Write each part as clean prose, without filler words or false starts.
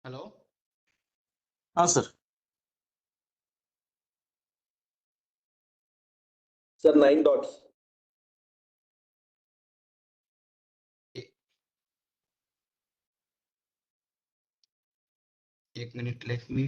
Hello. हाँ sir. Sir 9 dots. एक minute, let me.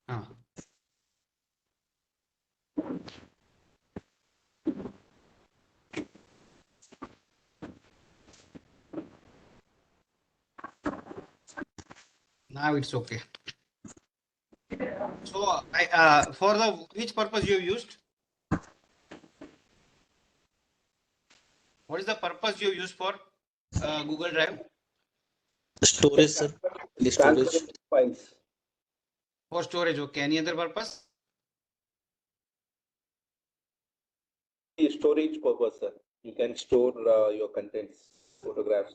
हाँ, now it's okay. So I for the which purpose you have used? What is the purpose you use for Google Drive? Storage sir. The storage. Transferring files. For storage, okay. Any other purpose? The storage purpose, sir. You can store your contents, photographs.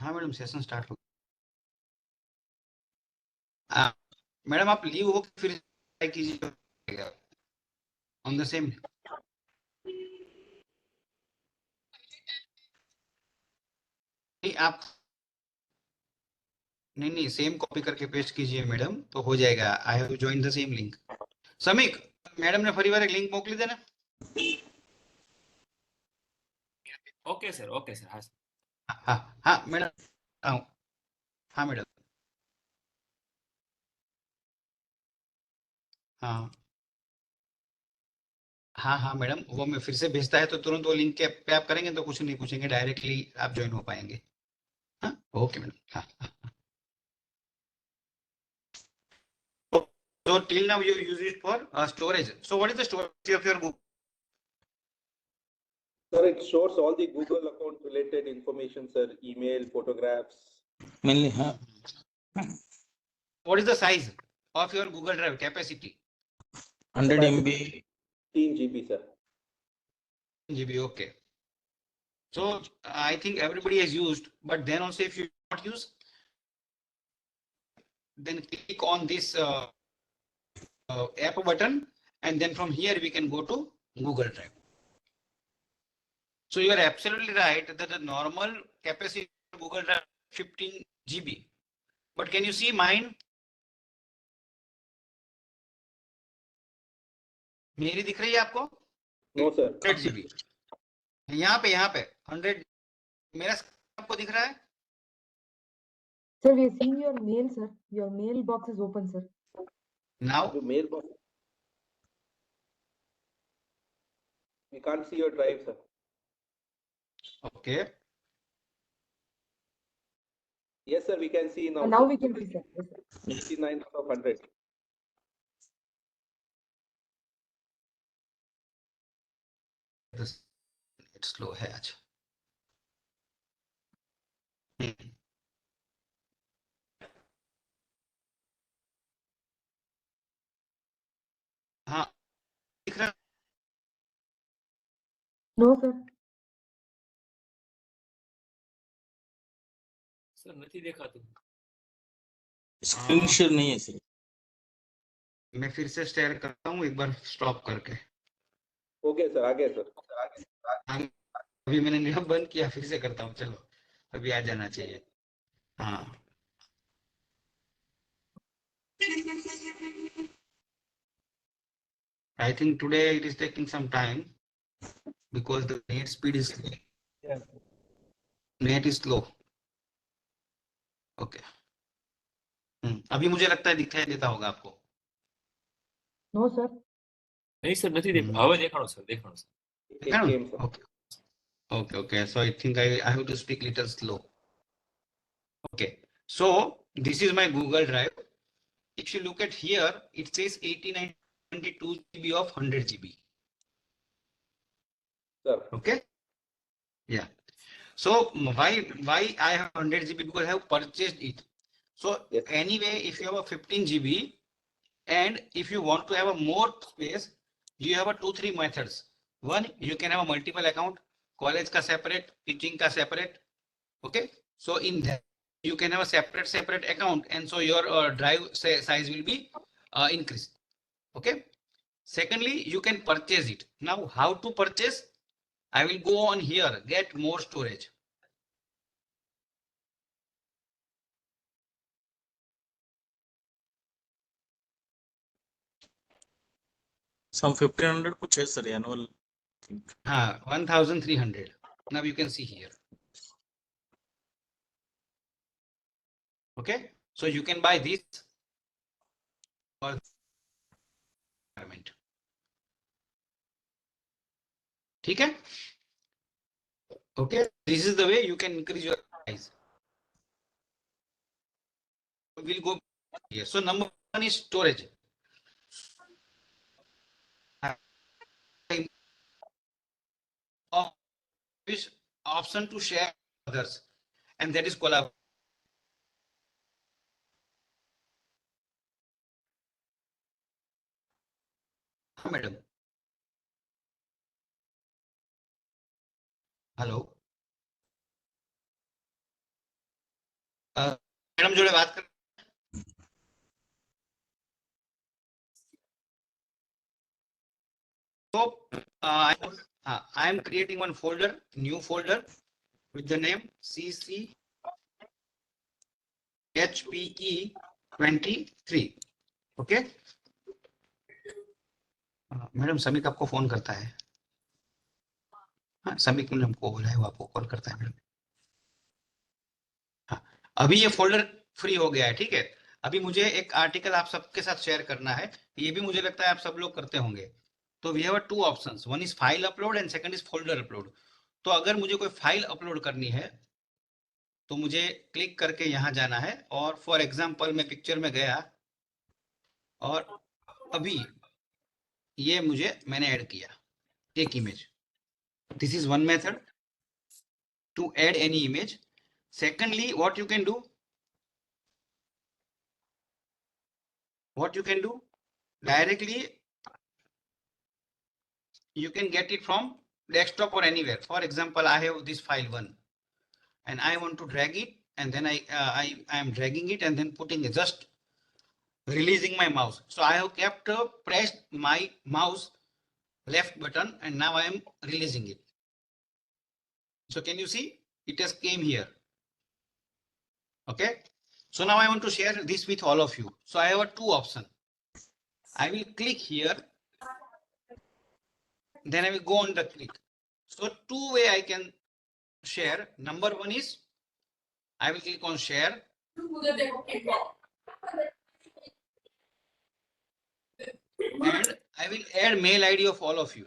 हाँ madam, session start हो गया। Madam आप leave हो फिर try कीजिए on the same. नहीं आप नहीं सेम कॉपी करके पेस्ट कीजिए मैडम, तो हो जाएगा। I have join the same link. Samik, madam ने फरी बार एक लिंक मोकली देना। ओके सर हाँ सर। हाँ हाँ मैडम, हाँ मैडम, हाँ हाँ हाँ मैडम, वो मैं फिर से भेजता है तो तुरंत वो लिंक के पे आप करेंगे तो कुछ नहीं पूछेंगे, डायरेक्टली आप ज्वाइन हो पाएंगे। हाँ ओके मैडम। हाँ हाँ। So till now you use it for storage. So what is the storage of your Google? Sir, it stores all the Google account related information, sir. Email, photographs. Mainly हाँ. What is the size of your Google Drive capacity? 100 MB. 15 GB, sir. GB, okay. So I think everybody has used, but then also if you not use, then click on this app button, and then from here we can go to Google Drive. So you are absolutely right that the normal capacity of Google Drive is 15 GB. But can you see mine? मेरी दिख रही है आपको? No, sir. 100 GB. यहाँ पे 100 मेरा आपको दिख रहा है? Sir, we are seeing your mail, sir. Your mailbox is open, sir. Now Your mailbox. We can't see your drive, sir. okay. Yes, sir. We can see now. Now we can see, sir. Yes, sir. 69 out of 100. This it's slow है आज। हाँ दिख रहा। No, sir. Sir नहीं देखा तुम। Screen share नहीं है सर। मैं फिर से शेयर करता हूँ एक बार स्टॉप करके। Okay, sir. आगे, sir. अभी मैंने नियम बंद किया, फिर से करता हूँ। चलो अभी आ जाना चाहिए। हाँ I think today it is taking some time because the net speed is slow. Yeah. Net is slow. Okay अभी मुझे लगता है दिखाई देता होगा आपको. No, sir. नहीं सर નથી हम्म. દેખાણો હવે દેખાણો સર દેખાણો sir It came, sir. Okay. Okay. So I think I have to speak little slow. Okay. So this is my Google Drive. If you look at here, it says 8922 GB of 100 GB. Sir, Okay. Yeah. So why I have 100 GB? Because I have purchased it. So Yes. anyway, if you have a 15 GB and if you want to have a more space, you have a 2-3 methods. One, you can have a multiple account, college ka separate, teaching ka separate. Okay. So in that you can have a separate account, and so your drive size will be increased. Okay. Secondly, you can purchase it. Now, how to purchase? I will go on here, get more storage. Some 1500 कुछ है sir annual. 1300. Now you can see here. Okay. So you can buy this or requirement. ठीक है? Okay. This is the way you can increase your size. We'll go here. So number one is storage. Is option to share with others, and that is collaboration. Madam. Hello. Madam जोड़े बात कर. So I am creating one folder, new folder with the name CC HPE 23. Okay. Madam Samik आपको phone करता है. हाँ, समीक ने हमको बोला है वो आपको कॉल करता है मैडम. हाँ, अभी ये फोल्डर फ्री हो गया है. ठीक है. अभी मुझे एक आर्टिकल आप सबके साथ शेयर करना है. ये भी मुझे लगता है आप सब लोग करते होंगे. तो we have two options. One is file upload and second is folder upload. तो अगर मुझे कोई फाइल अपलोड करनी है तो मुझे क्लिक करके यहाँ जाना है, और फॉर एग्जांपल मैं पिक्चर में गया और अभी ये मैंने ऐड किया एक image. This is one method to add any image. Secondly what you can do directly you can get it from desktop or anywhere. For example, I have this file 1 and I want to drag it, and then I am dragging it and then putting it, just releasing my mouse. So I have kept pressed my mouse left button and now I am releasing it. So can you see it has came here? Okay. So now I want to share this with all of you. So I have a two option. I will click here, then I will go on the click. So two way I can share. Number one is I will click on share. And I will add mail ID of all of you.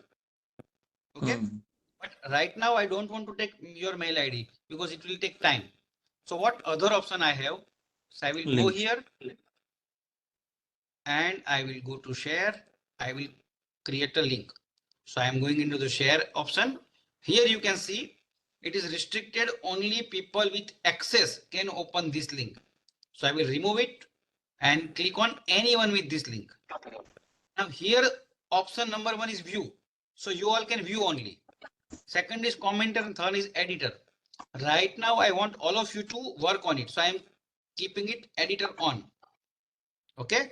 Okay. But right now I don't want to take your mail ID because it will take time. So what other option I have? So I will go Link. here and I will go to share. I will create a link. So I am going into the share option. Here you can see it is restricted, only people with access can open this link. So I will remove it and click on anyone with this link. Now here option number one is view. So you all can view only. Second is commenter and third is editor. Right now I want all of you to work on it. So I am keeping it editor on. Okay.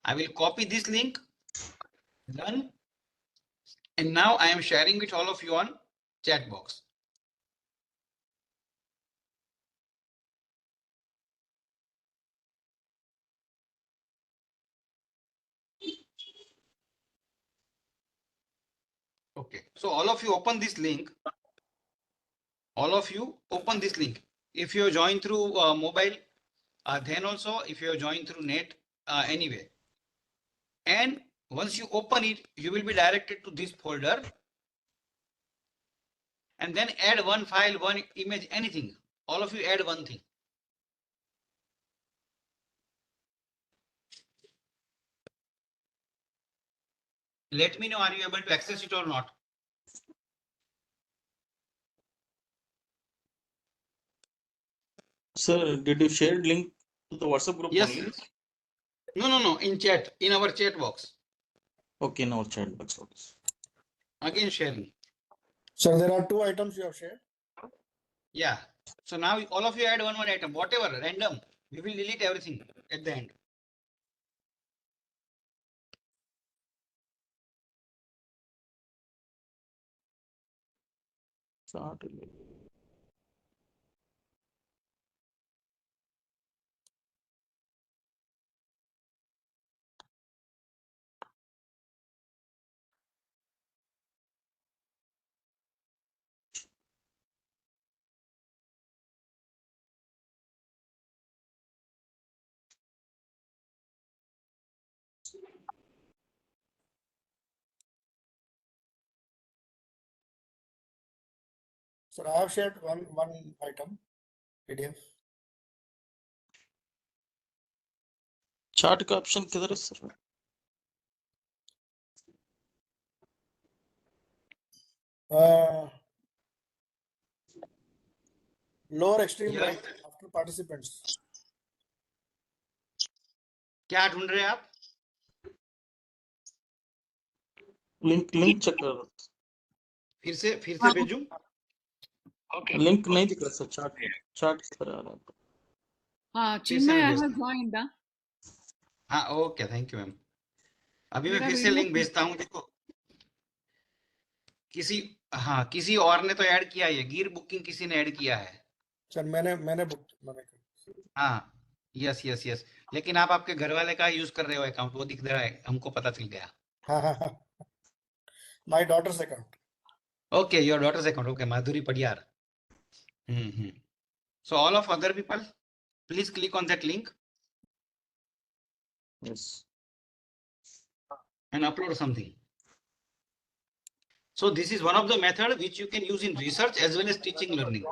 I will copy this link. Done. And now I am sharing with all of you on chat box. Okay, so all of you open this link. All of you open this link. If you join through mobile, Then also, if you have joined through net, anyway. And once you open it, you will be directed to this folder. And then add one file, one image, anything. All of you add one thing. Let me know, are you able to access it or not? Sir, did you share link to the WhatsApp group Yes. only? No, in chat, in our chat box. Okay, now chat box. Okay. Again sharing. So there are 2 items you have shared. Yeah. So now all of you add one item, whatever, random. We will delete everything at the end. Start. So I have shared one item, PDF. Chart का option किधर है sir? Lower extreme Yeah. right after participants. क्या ढूंढ रहे हैं आप? Link check कर. फिर से भेजूं? लिंक नहीं दिख रहा सर. चार्ट किधर आ रहा है? Chinmay, I have joined. हाँ, ओके, थैंक यू मैम. अभी मैं मेरा फिर से video लिंक भेजता हूँ. देखो, किसी और ने तो ऐड किया है. गिर बुकिंग किसी ने ऐड किया है. सर मैंने बुक मैंने हाँ, यस. लेकिन आप आपके घर वाले का यूज कर रहे हो अकाउंट, वो दिख रहा है, हमको पता चल गया. हाँ. My daughter's account. Okay, your daughter's account. Okay, Madhuri Padiyar. So all of other people, please click on that link Yes. and upload something. So this is one of the method which you can use in research as well as teaching learning.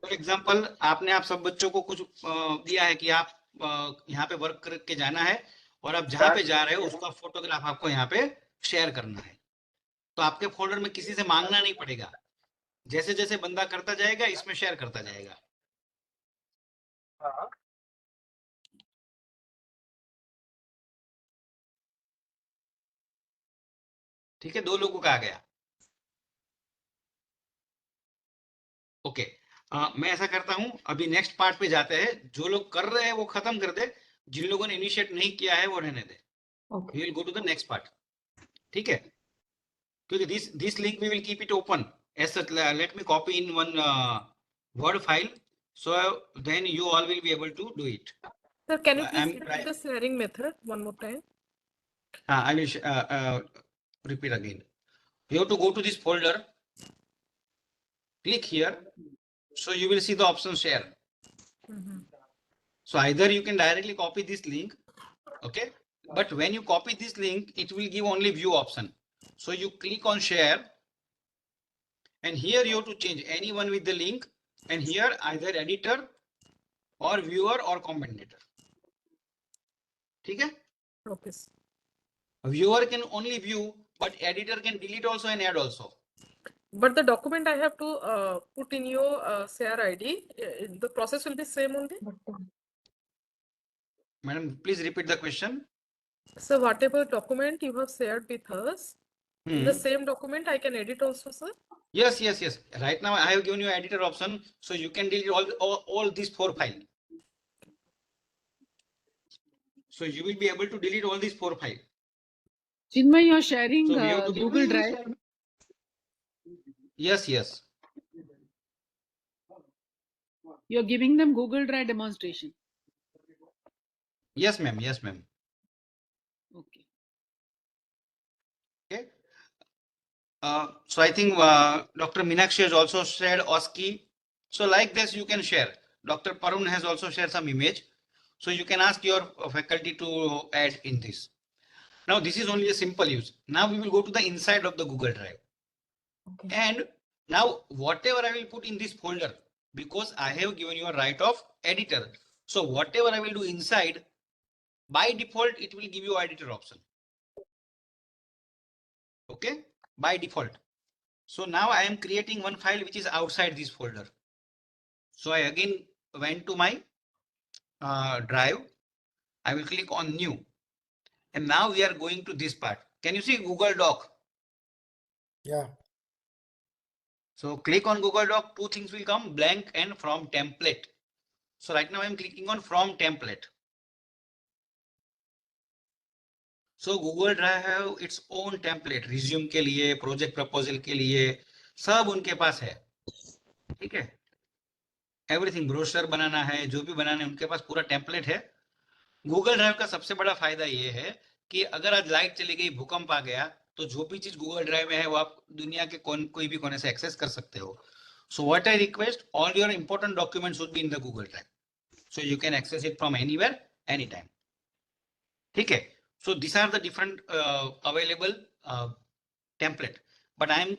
For example, आपने आप सब बच्चों को कुछ दिया है कि आप यहाँ पे वर्क करके जाना है और आप जहाँ पे जा रहे हो उसका फोटोग्राफ आपको यहाँ पे शेयर करना है. तो आपके फोल्डर में किसी से मांगना नहीं पड़ेगा. जैसे जैसे बंदा करता जाएगा इसमें शेयर करता जाएगा. ठीक है, 2 लोगों का आ गया. ओके, मैं ऐसा करता हूं, अभी नेक्स्ट पार्ट पे जाते हैं. जो लोग कर रहे हैं वो खत्म कर दे, जिन लोगों ने इनिशिएट नहीं किया है वो रहने दे. Okay. We will go to the next part. ठीक है, क्योंकि this link we will keep it open as such. Let me copy in one word file, so then you all will be able to do it. Sir, can you I'm please repeat the sharing method one more time? I will repeat again. You have to go to this folder, click here, so you will see the option share. So either you can directly copy this link, okay, but when you copy this link it will give only view option. So you click on share and here you have to change anyone with the link, and here either editor or viewer or commentator. ठीक है, Okay. sir. viewer can only view, but editor can delete also and add also. But the document I have to put in your share ID, the process will be same only. But Madam, please repeat the question. So whatever document you have shared with us, Hmm. the same document I can edit also, sir. Yes. Right now I have given you editor option, so you can delete all these 4 files. So you will be able to delete all these 4 files. Chinmay, you're sharing So we have to Google Drive. Yes. You're giving them Google Drive demonstration. Yes, ma'am. Okay. Okay. So I think Dr. Meenakshi has also shared OSCE. So like this, you can share. Dr. Parun has also shared some image. So you can ask your faculty to add in this. Now this is only a simple use. Now we will go to the inside of the Google Drive. Okay. And now whatever I will put in this folder, because I have given you a right of editor. So whatever I will do inside, by default, it will give you editor option. Okay, by default. So now I am creating one file which is outside this folder. So I again went to my drive. I will click on new. And now we are going to this part. Can you see Google Doc? Yeah. So click on Google Doc, two things will come, blank and from template. So right now I'm clicking on from template. So Google Drive have its own template, resume के लिए, project proposal के लिए, सब उनके पास है, ठीक है? Everything brochure बनाना है, जो भी बनाना है, उनके पास पूरा template है. Google Drive का सबसे बड़ा फायदा ये है कि अगर आज लाइट चली गई, भूकंप आ गया, तो जो भी चीज Google Drive में है वो आप दुनिया के कोई भी कोने से एक्सेस कर सकते हो. So what I request, all your important documents should be in the Google Drive. So you can access it from anywhere, anytime. ठीक है? So these are the different available template, but I am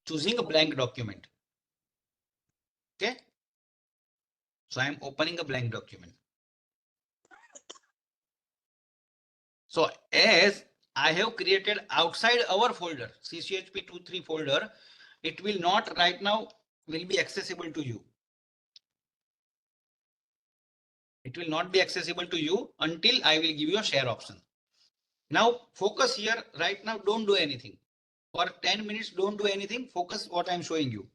choosing a blank document. Okay. So I am opening a blank document. So as I have created outside our folder, CCHP23 folder, it will not right now will be accessible to you. It will not be accessible to you until I will give you a share option. Now focus here right now, don't do anything. For 10 minutes, don't do anything. Focus what I'm showing you.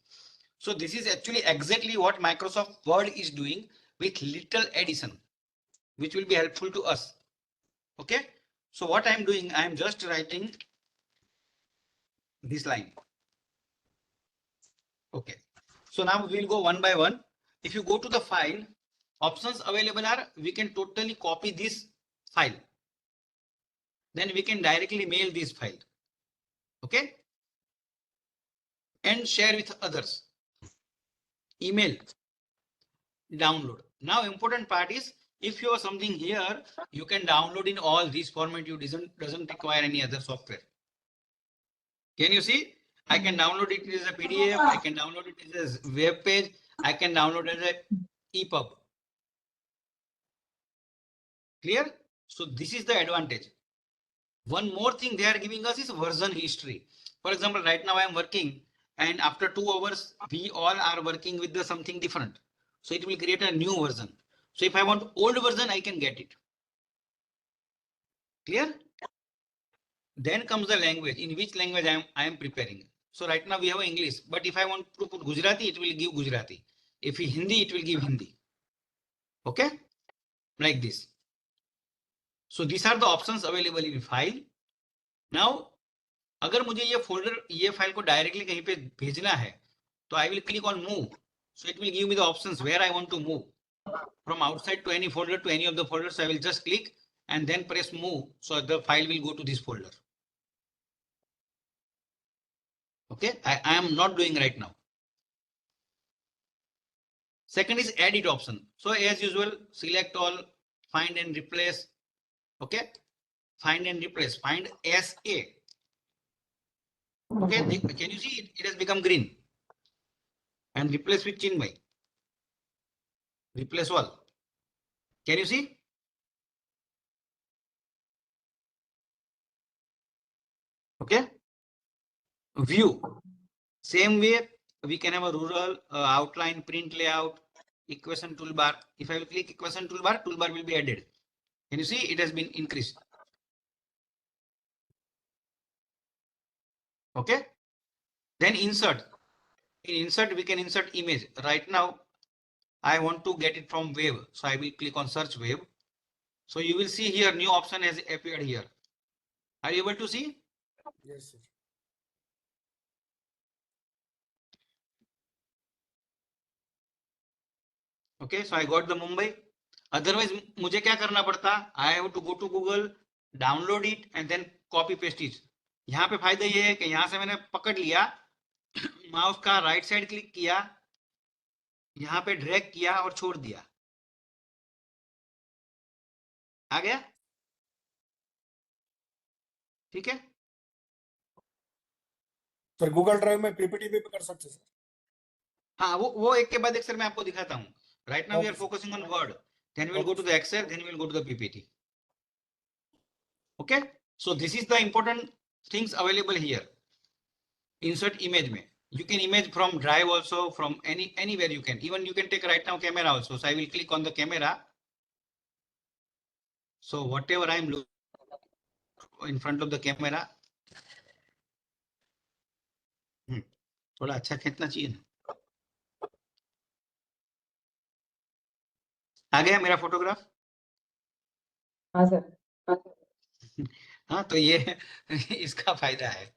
So this is actually exactly what Microsoft Word is doing with little addition, which will be helpful to us. Okay. So what I'm doing, I'm just writing this line. Okay. So now we'll go one by one. If you go to the file, options available are, we can totally copy this file. Then we can directly mail this file. Okay. And share with others. Email, download. Now important part is, if you have something here, you can download in all these format. You doesn't require any other software. Can you see? I can download it as a PDF. I can download it as a web page. I can download it as a EPUB. Clear? So this is the advantage. One more thing they are giving us is version history. For example, right now I am working, and after 2 hours, we all are working with the something different. So it will create a new version. So if I want old version, I can get it. Clear? Then comes the language, in which language I am preparing. So right now we have English, but if I want to put Gujarati, it will give Gujarati. If Hindi, it will give Hindi. Okay? Like this. So these are the options available in file. Now, अगर मुझे ये folder, ये file को directly कहीं पे भेजना है, तो I will click on move. So it will give me the options where I want to move from outside to any folder to any of the folders. I will just click and then press move. So the file will go to this folder. Okay, I am not doing right now. Second is edit option. So as usual, select all, find and replace. Okay, find and replace, find SA. Okay, can you see it has become green? And replace with Chinmay. Replace all. Can you see? Okay. View. Same way, we can have a rural outline, print layout, equation toolbar. If I will click equation toolbar, toolbar will be added. Can you see it has been increased? Okay. Then insert. In insert, we can insert image. Right now, I want to get it from web. So I will click on search web. So you will see here new option has appeared here. Are you able to see? Yes, sir. Okay, so I got the Mumbai. Otherwise, मुझे क्या करना पड़ता? I have to go to Google, download it and then copy paste it. यहाँ पे फायदा ये है कि यहाँ से मैंने पकड़ लिया, माउस का राइट साइड क्लिक किया, यहाँ पे ड्रैग किया और छोड़ दिया, आ गया, ठीक है। सर गूगल ड्राइव में पीपीटी भी कर सकते सर। हाँ, वो एक के बाद एक सर मैं आपको दिखाता हूँ. Right now we are Okay, sir. Focusing on Word, then we will go to the Excel, then we will go to the PPT. Okay, so this is the important things available here. Insert image में you can image from drive also, from anywhere you can, even you can take right now camera also. So I will click on the camera. So whatever I am looking in front of the camera, थोड़ा अच्छा खींचना चाहिए ना. आ गया मेरा photograph. हाँ sir. हाँ, तो ये इसका फायदा है.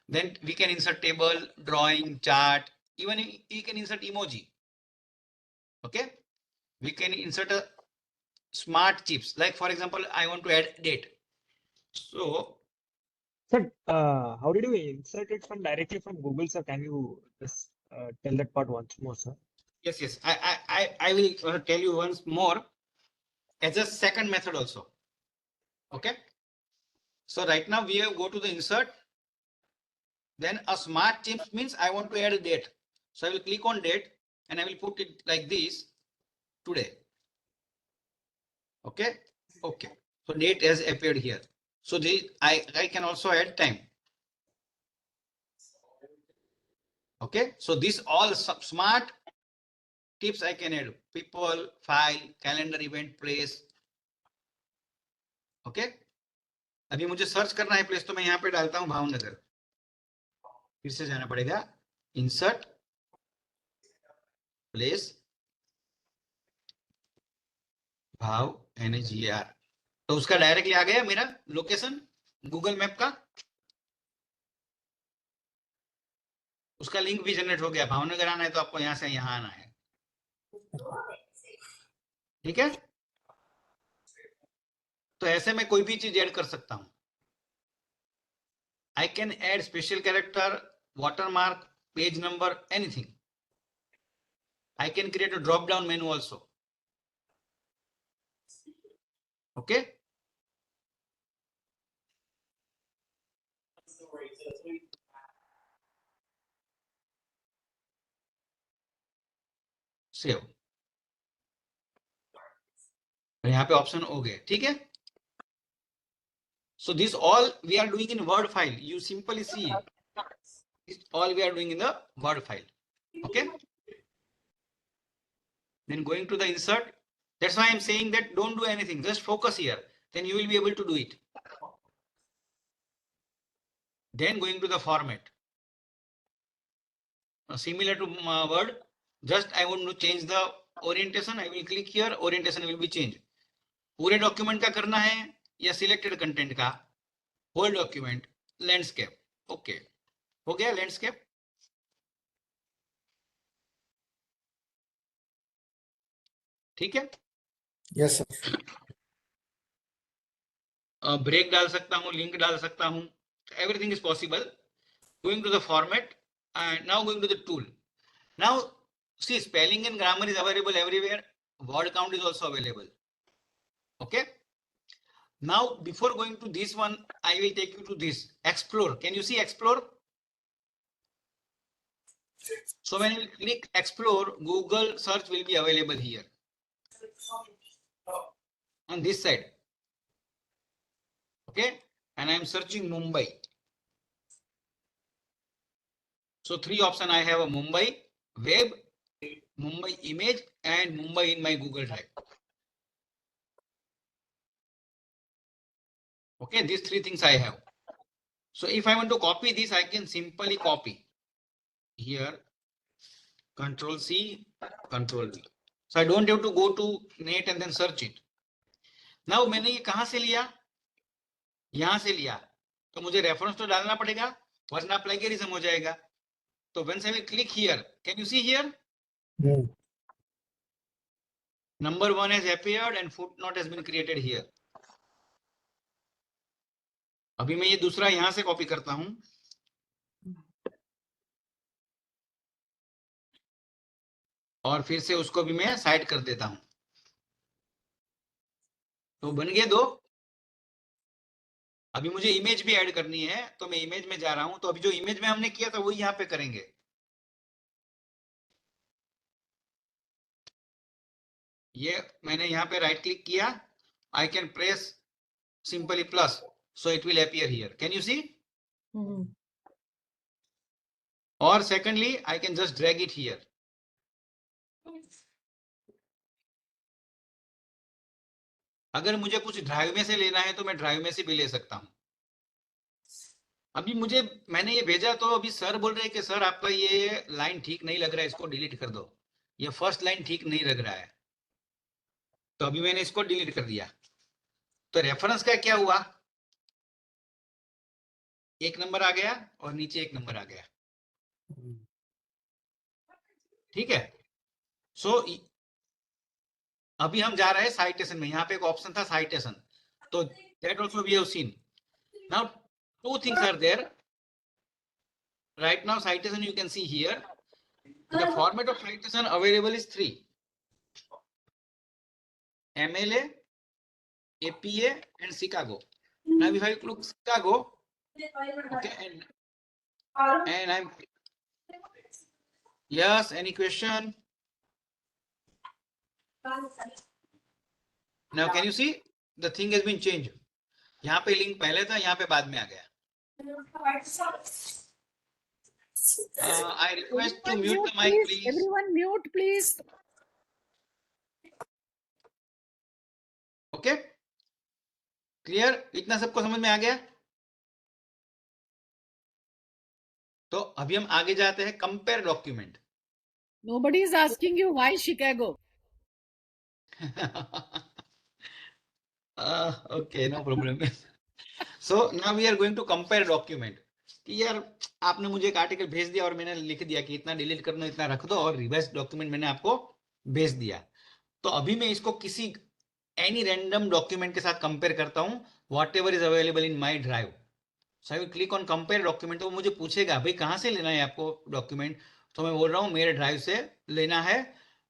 Then we can insert table, drawing, chart, even you can insert emoji. Okay, we can insert a smart chips, like for example I want to add date. So Sir, how did you insert it from directly from Google, sir? Can you just tell that part once more, sir? yes, I will tell you once more as a second method also. Okay, so right now we have go to the insert, then a smart chips means I want to add a date. So I will click on date and I will put it like this, today. Okay, so date has appeared here. So I can also add time. Okay, so this all smart tips I can add: people, file, calendar, event, place. Okay, अभी मुझे search करना है place, तो मैं यहाँ पे डालता हूँ भावनगर. फिर से जाना पड़ेगा, इंसर्ट प्लेस भाव NGR, तो उसका डायरेक्टली आ गया मेरा लोकेशन गूगल मैप का. उसका लिंक भी जनरेट हो गया. भावनगर आना है तो आपको यहाँ से यहाँ आना है. ठीक है, तो ऐसे में कोई भी चीज ऐड कर सकता हूं. I can add special character, watermark, page number, anything. I can create a drop down menu also. Okay, save. यहाँ पे ऑप्शन हो गए, ठीक है. So this all we are doing in Word file. You simply see this all we are doing in the Word file. Okay, then going to the insert. That's why I'm saying that don't do anything, just focus here, then you will be able to do it. Then going to the format, similar to Word, just I want to change the orientation. I will click here, orientation will be changed. पूरे document का करना है या selected content का? Whole document, landscape. Okay, हो गया landscape. ठीक है, Yes, sir. ब्रेक डाल सकता हूँ, लिंक डाल सकता हूँ, everything is possible. Going to the format and now going to the tool. Now see, spelling and grammar is available everywhere. Word count is also available. Okay, now before going to this one, I will take you to this explore. Can you see explore? So when you click explore, Google search will be available here on this side. Okay, and I am searching Mumbai. So three options I have: a Mumbai web, Mumbai image, and Mumbai in my Google Drive. Okay, these three things I have. So if I want to copy this, I can simply copy here, Control C, Control V. So I don't have to go to net and then search it. Now मैंने ये कहाँ से लिया? यहाँ से लिया, तो मुझे रेफरेंस तो डालना पड़ेगा, वरना प्लेगरिज्म हो जाएगा. तो once I will click here, can you see here? Number 1 has appeared and footnote has been created here. अभी मैं ये दूसरा यहाँ से कॉपी करता हूँ. और फिर से उसको भी मैं साइड कर देता हूं। तो बन गए 2। अभी मुझे इमेज भी ऐड करनी है, तो मैं इमेज में जा रहा हूं। तो अभी जो इमेज में हमने किया था वही यहाँ पे करेंगे। ये मैंने यहाँ पे राइट क्लिक किया, I can press simply plus, so it will appear here. Can you see? Hmm. Or secondly, I can just drag it here. अगर मुझे कुछ ड्राइव में से लेना है तो मैं ड्राइव में से भी ले सकता हूं। अभी मैंने ये भेजा, तो अभी सर बोल रहे हैं कि सर आपका ये लाइन ठीक नहीं लग रहा है, इसको डिलीट कर दो, ये फर्स्ट लाइन ठीक नहीं लग रहा है। तो अभी मैंने इसको डिलीट कर दिया। तो रेफरेंस का क्या हुआ, 1 नंबर आ गया और नीचे 1 नंबर आ गया। ठीक है। सो अभी हम जा रहे हैं साइटेशन में। यहाँ पे एक ऑप्शन था साइटेशन, तो that also we have seen. Now 2 things are there right now. Citation you can see here. The format of citation available is 3: MLA, APA and Chicago. Now if I look Chicago, okay, and I'm, yes, any question? Now can you see the thing has been changed? यहाँ पे link पहले था, यहाँ पे बाद में आ गया। I request to mute the mic, please. Everyone mute, please. Okay, clear? इतना सबको समझ में आ गया? तो अभी हम आगे जाते हैं compare document. Nobody is asking you why Chicago. Okay, no problem. So now we are going to compare document. कि यार आपने मुझे एक आर्टिकल भेज दिया और मैंने लिख दिया कि इतना डिलीट करना, इतना रख दो, और रिवर्स डॉक्यूमेंट मैंने आपको भेज दिया। तो अभी मैं इसको किसी एनी रैंडम डॉक्यूमेंट के साथ कंपेयर करता हूं, what ever is available in my drive. So I will click on compare document. तो मुझे पूछेगा भाई कहाँ से लेना है आपको डॉक्यूमेंट, तो मैं बोल रहा हूँ मेरे ड्राइव से लेना है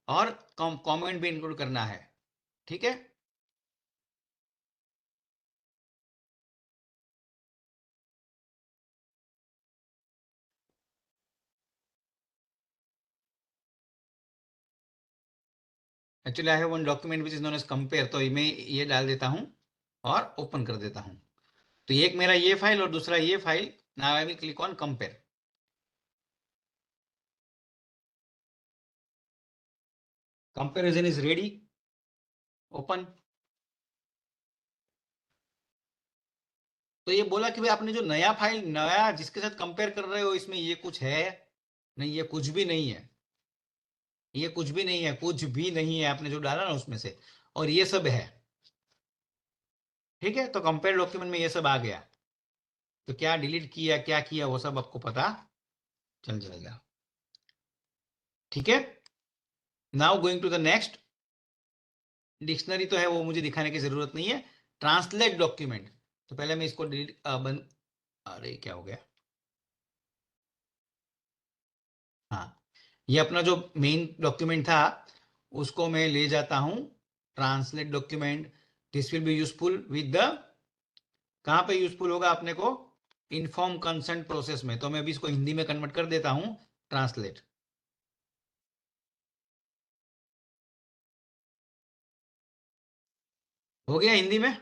और कॉमेंट भी इंक्लूड करना है। ठीक है, actually I have one document which is known as compare, तो मैं ये डाल देता हूं और ओपन कर देता हूं। तो एक मेरा ये फाइल और दूसरा ये file. Now I will click on compare. Comparison is ready, open. तो ये बोला कि भाई आपने जो नया फाइल, नया जिसके साथ कंपेयर कर रहे हो, इसमें ये कुछ है नहीं, ये कुछ भी नहीं है, ये कुछ भी नहीं है, कुछ भी नहीं है आपने जो डाला ना उसमें से, और ये सब है। ठीक है, तो कंपेयर डॉक्यूमेंट में ये सब आ गया। तो क्या डिलीट किया, क्या किया, वो सब आपको पता चल जाएगा। ठीक है, now going to the next. Dictionary तो है, वो मुझे दिखाने की जरूरत नहीं है। ट्रांसलेट डॉक्यूमेंट, तो पहले मैं इसको डिलीट अरे क्या हो गया, हाँ, ये अपना जो मेन डॉक्यूमेंट था उसको मैं ले जाता हूं translate document. This will be useful with the, कहां पे यूजफुल होगा अपने को, इन्फॉर्म कंसेंट प्रोसेस में। तो मैं अभी इसको हिंदी में कन्वर्ट कर देता हूं, ट्रांसलेट। हो गया हिंदी में।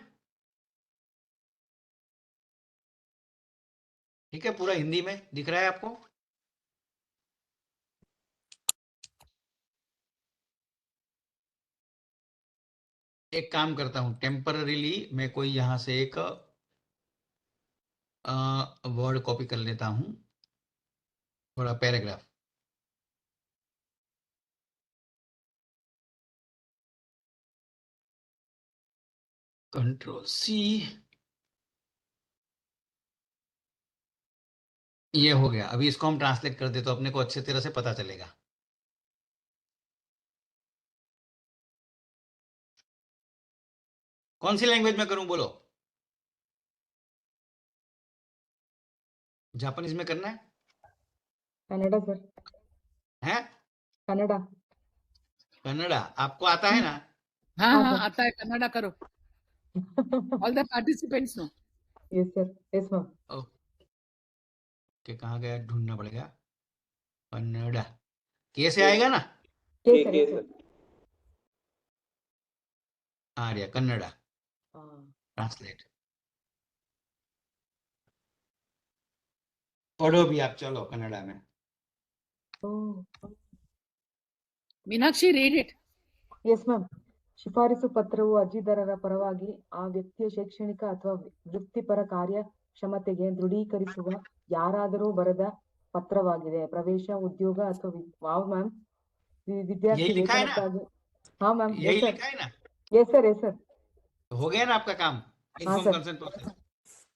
ठीक है, पूरा हिंदी में दिख रहा है आपको। एक काम करता हूं, टेम्पररीली मैं कोई यहां से एक वर्ड कॉपी कर लेता हूं, थोड़ा पैराग्राफ। कंट्रोल सी, ये हो गया। अभी इसको हम ट्रांसलेट कर दे तो अपने को अच्छे तरह से पता चलेगा। कौन सी लैंग्वेज में करूं बोलो? जापानीज में करना है? कनाडा सर, हैं? कनाडा। कन्नड़ा आपको आता है ना? हाँ हाँ, हाँ sir. आता है कन्नड़ा करो. All the participants know. Yes, sir. Yes, ma'am. Okay कहाँ गया, ढूंढना पड़ेगा. कन्नड़ा कैसे आएगा ना? Yes, sir. Okay, Yes, sir. sir. आ रहा कन्नड़ा. हाँ. ट्रांसलेट. पढ़ो भी आप, चलो कन्नड़ा में. Oh. Meenakshi, read it. Yes, ma'am. ಶಿಫಾರಸು ಪತ್ರವು ಅರ್ಜಿದಾರರ ಪರವಾಗಿ ಆ ವ್ಯಕ್ತಿಯ ಶೈಕ್ಷಣಿಕ ಅಥವಾ ವೃತ್ತಿಪರ ಕಾರ್ಯಕ್ಷಮತೆಗೆ ದೃಢೀಕರಿಸುವ ಯಾರಾದರೂ ಬರೆದ ಪತ್ರವಾಗಿದೆ. ಪ್ರವೇಶ, ಉದ್ಯೋಗ ಅಥವಾ ವಾವ್ ಮ್ಯಾಮ್ ವಿದ್ಯಾರ್ಥಿ यही लिखा है ना? ವೇತನಕ್ಕಾಗಿ. ಹಾ ಮ್ಯಾಮ್. यही ಎಸ್ ಸರ್. लिखा है ना? Yes sir. Yes sir. हो गया ना आपका काम? Inform sir. Consent process.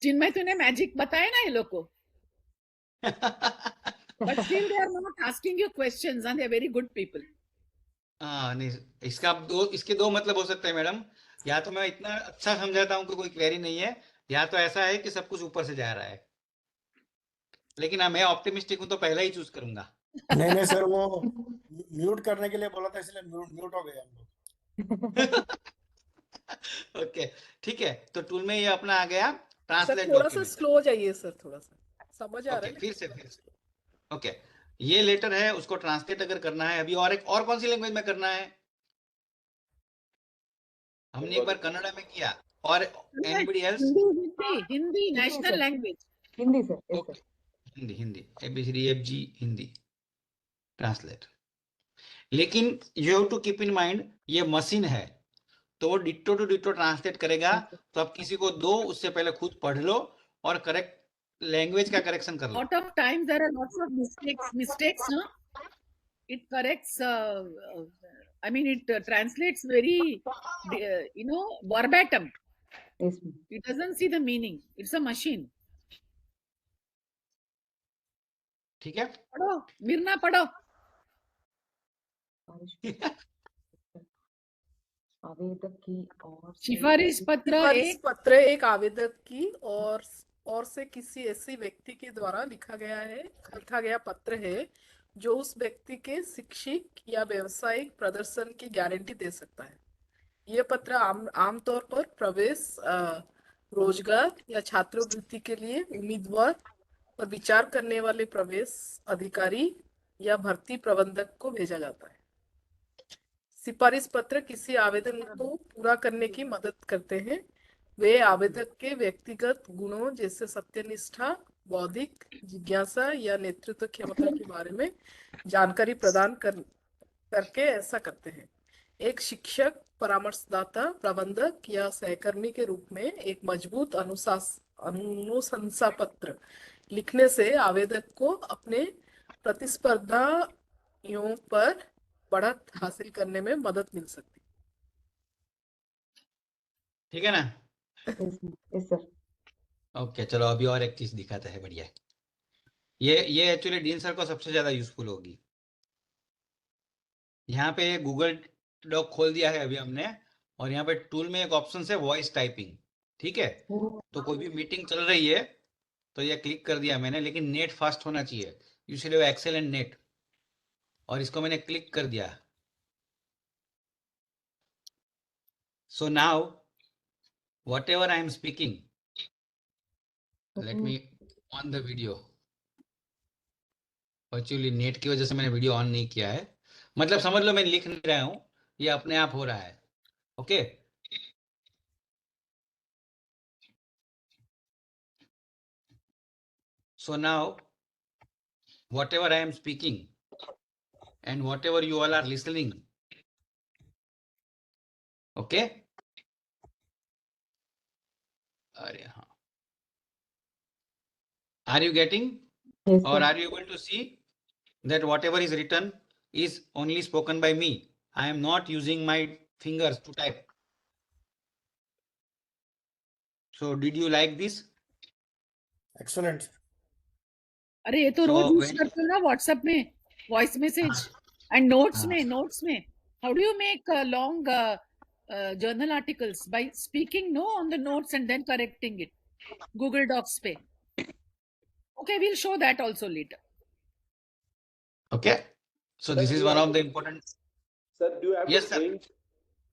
जिनमें तूने मैजिक बताया ना ये लोग को. But still they are not asking you questions and they are very good people. हाँ नहीं, इसके दो मतलब हो सकते हैं मैडम. या तो मैं इतना अच्छा समझाता हूँ कि कोई क्वेरी नहीं है, या तो ऐसा है कि सब कुछ ऊपर से जा रहा है. लेकिन मैं ऑप्टिमिस्टिक हूँ तो पहला ही चूज करूंगा. नहीं सर, वो म्यूट करने के लिए बोला था, इसलिए म्यूट हो गया हम लोग. ओके ठीक है, तो टूल में ये अपना आ गया सर ट्रांसलेट थोड़ा सा डॉक्यूमेंट. स्लो जाइए सर, थोड़ा सा समझ आ रहा ओके है. फिर से. ओके ये लेटर है, उसको ट्रांसलेट अगर करना है अभी, और कौन सी लैंग्वेज में करना है? हमने एक बार कन्नड़ा में किया, और anybody else? Hindi, national sir. language. Hindi sir. Yes okay sir. Hindi ABCDFG Hindi translate. लेकिन you have to keep in mind ये मशीन है, तो वो डिट्टो टू डिट्टो ट्रांसलेट करेगा. तो आप किसी को दो, उससे पहले खुद पढ़ लो और करेक्ट लैंग्वेज का करेक्शन कर लो. Lot of times there are lots of mistakes, no? It corrects, I mean, it translates very, verbatim. Yes ma'am. It doesn't see the meaning. It's a machine. ठीक है. पढ़ो, मिरना पढ़ो. आवेदक की और सिफारिश पत्र सिफारिश एक पत्र एक आवेदक की और से किसी ऐसे व्यक्ति के द्वारा लिखा गया पत्र है जो उस व्यक्ति के शैक्षिक या व्यावसायिक प्रदर्शन की गारंटी दे सकता है. यह पत्र आमतौर पर प्रवेश, रोजगार या छात्रवृत्ति के लिए उम्मीदवार पर विचार करने वाले प्रवेश अधिकारी या भर्ती प्रबंधक को भेजा जाता है. सिफारिश पत्र किसी आवेदन को पूरा करने की मदद करते हैं. वे आवेदक के व्यक्तिगत गुणों जैसे सत्यनिष्ठा, बौद्धिक जिज्ञासा या नेतृत्व क्षमता के बारे में जानकारी प्रदान करके ऐसा करते हैं. एक शिक्षक, परामर्शदाता, प्रबंधक या सहकर्मी के रूप में एक मजबूत अनुशंसा पत्र लिखने से आवेदक को अपने प्रतिस्पर्धियों पर बढ़त हासिल करने में मदद मिल सकती है. ठीक है ना? Yes sir. ओके चलो अभी और एक चीज दिखाते हैं. बढ़िया. ये एक्चुअली डीन सर को सबसे ज्यादा यूजफुल होगी. यहाँ पे गूगल डॉक खोल दिया है अभी हमने, और यहाँ पे टूल में एक ऑप्शन है वॉइस टाइपिंग. ठीक है, तो कोई भी मीटिंग चल रही है तो ये क्लिक कर दिया मैंने, लेकिन नेट फास्ट होना चाहिए. You should have excellent net, और इसको मैंने क्लिक कर दिया. So now whatever I am speaking, let me on the video. Actually net की वजह से मैंने वीडियो ऑन नहीं किया है, मतलब समझ लो मैं लिख नहीं रहा हूं, ये अपने आप हो रहा है. Okay so now whatever I am speaking and whatever you all are listening, okay, अरे हाँ, are you getting? Yes, Or sir. are you able to see that whatever is written is only spoken by me? I am not using my fingers to type. So did you like this? Excellent. अरे ये तो So rose use when- करते हो ना WhatsApp में, voice message and notes में. How do you make long journal articles? By speaking no on the notes and then correcting it Google Docs पे. Okay, we'll show that also later. Okay. So this is one of the important. Sir, do you have Yes, to sir. train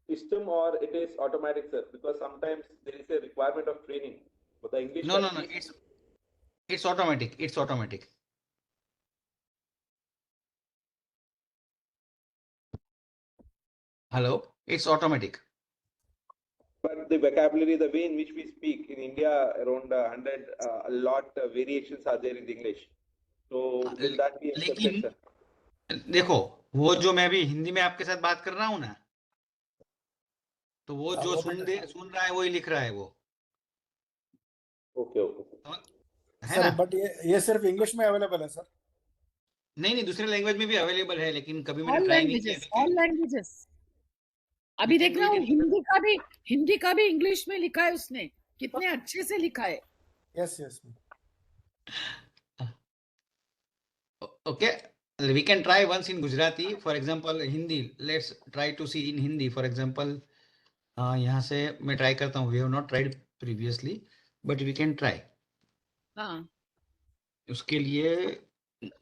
system or it is automatic, sir? Because sometimes there is a requirement of training. For the English No, no, no. practice, It's automatic. It's automatic. Hello. It's automatic. but the vocabulary, the way in which we speak in India, around 100, a lot variations are there in the English. So will that be accepted, लेकिन sir? देखो, वो जो मैं अभी हिंदी में आपके साथ बात कर रहा हूँ ना, तो वो हाँ, जो वो तो सुन रहा है वही लिख रहा है वो, Okay, okay. है सर ना? बट ये सिर्फ इंग्लिश में अवेलेबल है सर. नहीं नहीं, दूसरे लैंग्वेज में भी अवेलेबल है, लेकिन कभी मैंने All ट्राई नहीं किया. languages, all languages. अभी We can देख do रहा it हूँ in- हिंदी का भी इंग्लिश में लिखा है उसने, कितने अच्छे से लिखा है. Yes. Okay, we can try once in Gujarati. For example, Hindi. Let's try to see in Hindi. For example, यहाँ से मैं ट्राई करता हूँ. We have not tried previously, but we can try. हाँ. उसके लिए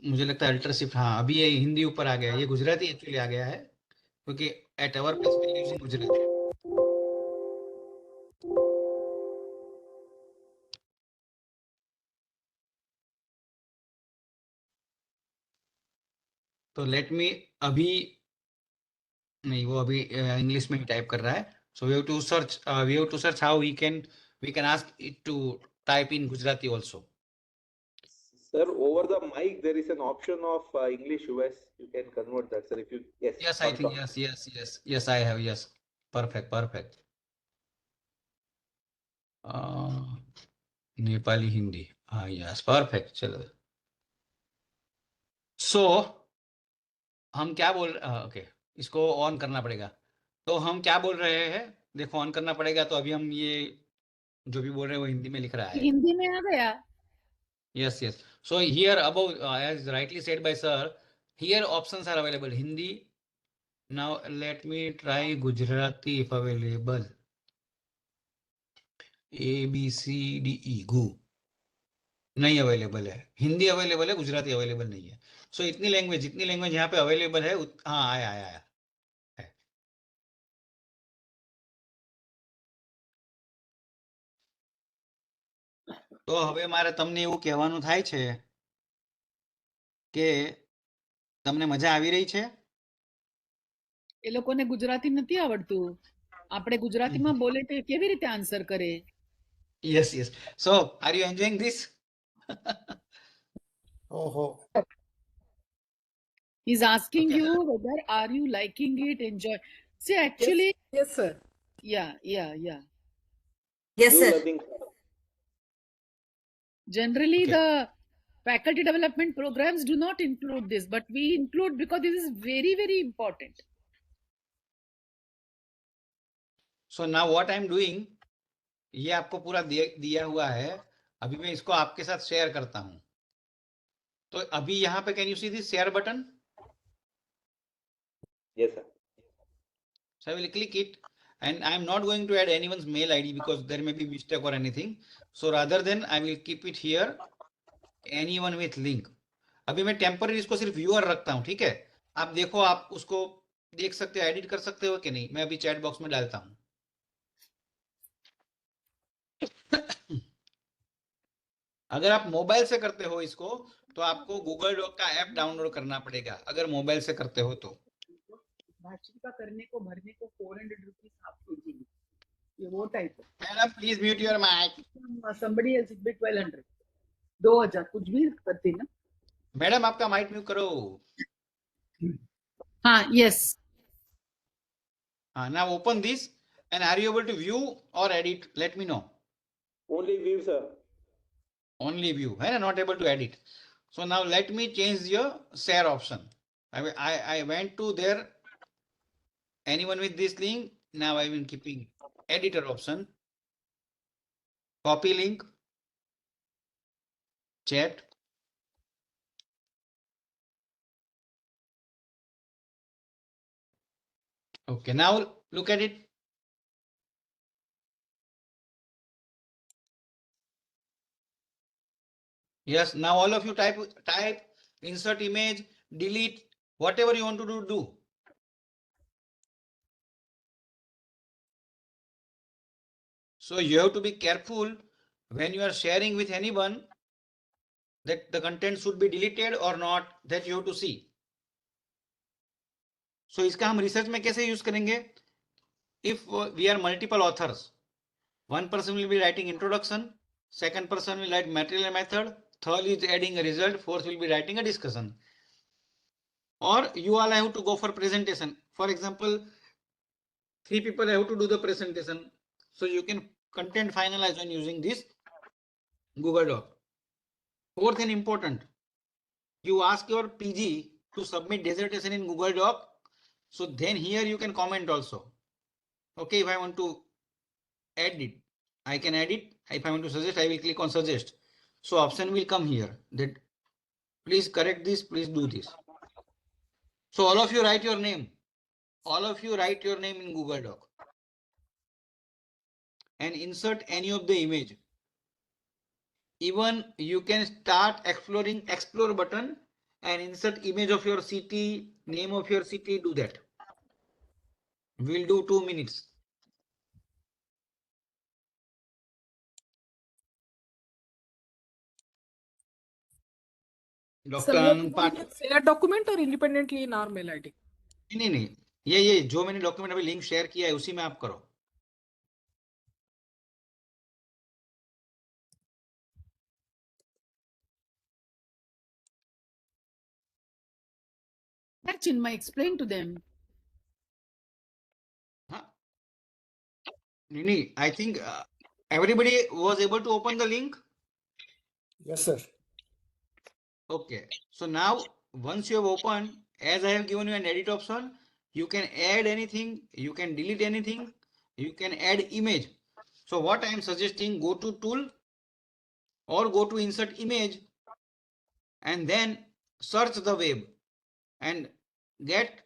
मुझे लगता है अल्टर शिफ्ट. हाँ, अभी ये हिंदी ऊपर आ गया है. ये गुजराती एक्चुअली आ गया है, क्योंकि at our place we using Gujarati. तो लेट मी अभी नहीं, वो अभी इंग्लिश में ही टाइप कर रहा है. So we have to search how we can ask it to type in Gujarati also. Sir, over the mic, there is an option of English US. You can convert that, sir. If you, yes. Yes, I think yes, I have. Yes, perfect. Nepali Hindi. हाँ, yes, perfect. चलो. So हम क्या बोल okay, इसको on करना पड़ेगा. तो हम क्या बोल रहे हैं, देखो ऑन करना पड़ेगा. तो अभी हम ये जो भी बोल रहे हैं वो हिंदी में लिख रहा है. हिंदी में आ गया. Yes. So here above, as rightly said by sir, here options are available. Hindi. Now let me try Gujarati if available. A B C D E गो नहीं अवेलेबल है. हिंदी अवेलेबल है, गुजराती अवेलेबल नहीं है. सो जितनी लैंग्वेज यहाँ पे अवेलेबल है. हाँ, आया है. તો હવે મારે તમને એવું કહેવાનું થાય છે કે તમને મજા આવી રહી છે? એ લોકોને ગુજરાતી નથી આવડતું. આપણે ગુજરાતીમાં બોલે તો એ કેવી રીતે આન્સર કરે? Yes. So are you enjoying this? Oh. He's asking you whether are you liking it, enjoy. See, actually, Yes, sir. yeah. Yes, New sir. learning. Generally, Okay. the faculty development programs do not include this, but we include because this is very, very important. So now what I'm doing, ये आपको पूरा दिया हुआ है. अभी मैं इसको आपके साथ शेयर करता हूँ. तो अभी यहाँ पे can you see this share button? Yes, sir. So I will click it, and I am not going to add anyone's mail ID because there may be mistake or anything. So rather than I will keep it here, anyone with link. अभी मैं temporary इसको सिर्फ viewer रखता हूँ. ठीक है, आप देखो, आप उसको देख सकते हो, एडिट कर सकते हो कि नहीं. मैं अभी चैट बॉक्स में डालता हूँ. अगर आप मोबाइल से करते हो इसको, तो आपको गूगल डॉक का ऐप डाउनलोड करना पड़ेगा, अगर मोबाइल से करते हो तो. भाषिक का करने को भरने को 400 रुपीस आप कीजिए. ये वो टाइप है. Madam please mute your mic. Somebody else it be 1200. 2000 कुछ भी करते ना. मैडम आपका माइक म्यूट करो. हाँ, yes. Now open this, and are you able to view or edit? Let me know. Only view, sir. Only view, है ना, not able to edit. So now let me change your share option. I went to there. Anyone with this link? Now I will keeping editor option. Copy link. Chat. Okay, now look at it. Yes, now all of you type, insert image, delete, whatever you want to do. So you have to be careful when you are sharing with anyone that the content should be deleted or not, that you have to see. So इसका हम research में कैसे use करेंगे? If we are multiple authors, one person will be writing introduction, second person will write material and method, third is adding a result, fourth will be writing a discussion. Or you all have to go for presentation. For example, 3 people have to do the presentation. So you can content finalize when using this Google Doc. Fourth and important, you ask your PG to submit dissertation in Google Doc. So then here you can comment also. Okay, if I want to add it, I can add it. If I want to suggest, I will click on suggest. So option will come here that please correct this, please do this. So all of you write your name. All of you write your name in Google Doc and insert any of the image. Even you can start exploring explore button and insert image of your city, name of your city, do that. We'll do 2 minutes. Sir, Dr. we have to Anand go Path. with shared document or independently in our mail ID? नहीं ये जो मैंने document अभी link share किया है उसी में आप करो. That Chinmay, explain to them. नहीं, I think everybody was able to open the link. Yes, sir. Okay, so now once you have opened, as I have given you an edit option, you can add anything, you can delete anything, you can add image. So what I am suggesting, go to tool or go to insert image and then search the web and get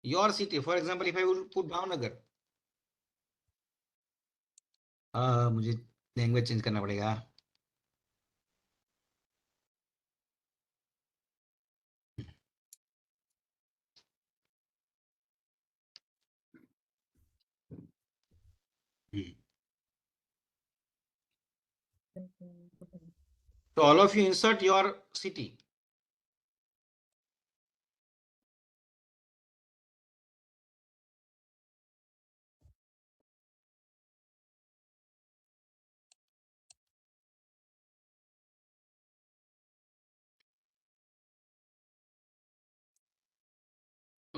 your city. For example, if I will put Bhavnagar, मुझे language change करना पड़ेगा. So all of you insert your city.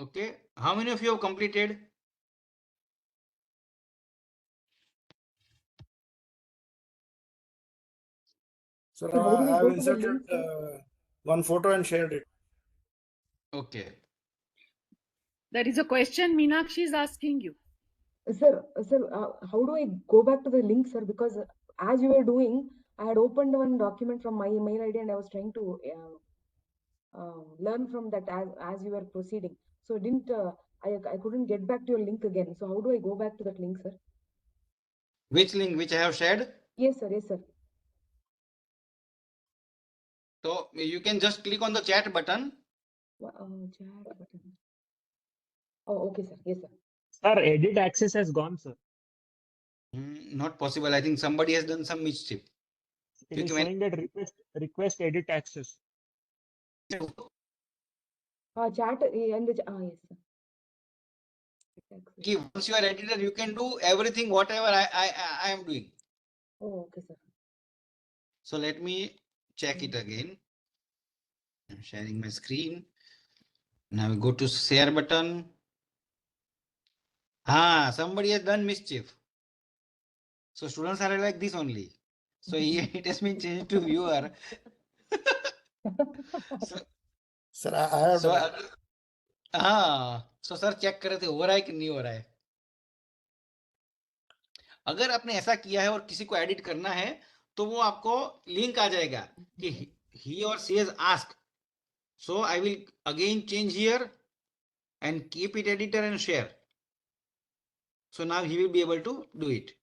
Okay, how many of you have completed? Sir, So how do we I have go to the inserted link, sir? one photo and shared it. Okay. There is a question Meenakshi is asking you. Sir, how do I go back to the link, sir? Because as you were doing, I had opened one document from my mail ID and I was trying to learn from that as you were proceeding. So I couldn't get back to your link again. So how do I go back to that link, sir? Which link which I have shared? Yes, sir. Yes, sir. So you can just click on the chat button. Chat button. Oh, okay, sir. Yes, sir. Sir, edit access has gone, sir. Not possible. I think somebody has done some mischief. It is showing that request edit access. Chat and the yes, sir. Okay, once you are editor, you can do everything whatever I am doing. Oh, okay, sir. So let me check it again. I'm sharing my screen. Now we go to share button. Somebody has done mischief. So students are like this only. So it has been changed to viewer. Sir, I have So done it. so sir check कर रहे थे हो रहा है कि नहीं हो रहा है. अगर आपने ऐसा किया है और किसी को एडिट करना है तो वो आपको लिंक आ जाएगा कि he or she has asked. So I will again change here and keep it editor and share. So now he will be able to do it.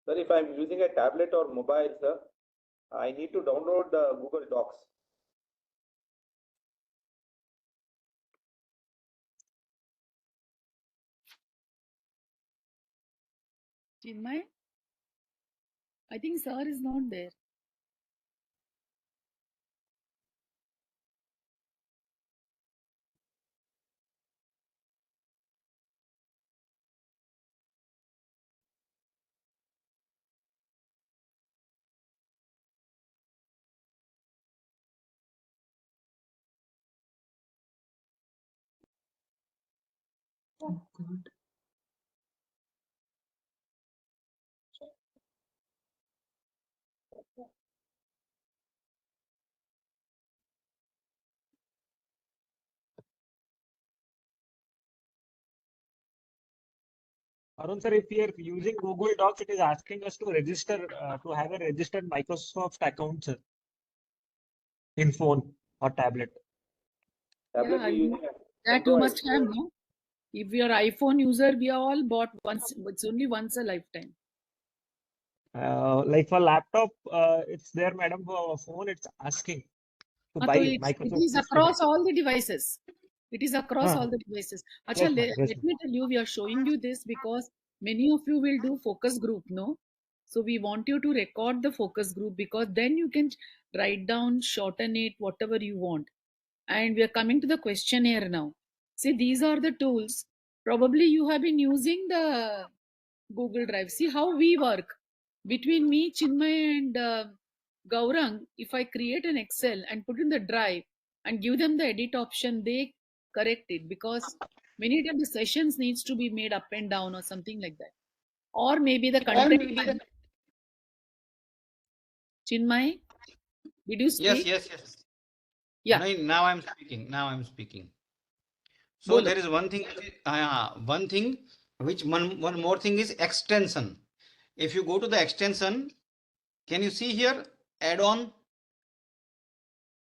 Sir, if I'm using a tablet or mobile, sir, I need to download the Google Docs. Chinmay, I think sir is not there. Oh, God. Arun sir, if we are using Google Docs, it is asking us to register to have a registered Microsoft account, sir, in phone or tablet. Tablet Yeah, we using that you Android. must have, no? If you're iPhone user, we are all bought once. It's only once a lifetime. Like for laptop, it's there, madam. For phone, it's asking to So buy it Microsoft is system. across all the devices. It is across all the devices. Acha, Yes, ma'am. Yes, let me tell you, we are showing you this because many of you will do focus group, no? So we want you to record the focus group because then you can write down, shorten it, whatever you want. And we are coming to the questionnaire now. See, these are the tools. Probably you have been using the Google Drive. See how we work. Between me, Chinmay, and Gaurang, if I create an Excel and put in the drive and give them the edit option, they correct it because many times the sessions needs to be made up and down or something like that. Or maybe the content. Chinmay, did you speak? Yes. Yeah. Now I'm speaking. Now I'm speaking. So Bolo. there is one thing, one more thing is extension. If you go to the extension, can you see here add-on?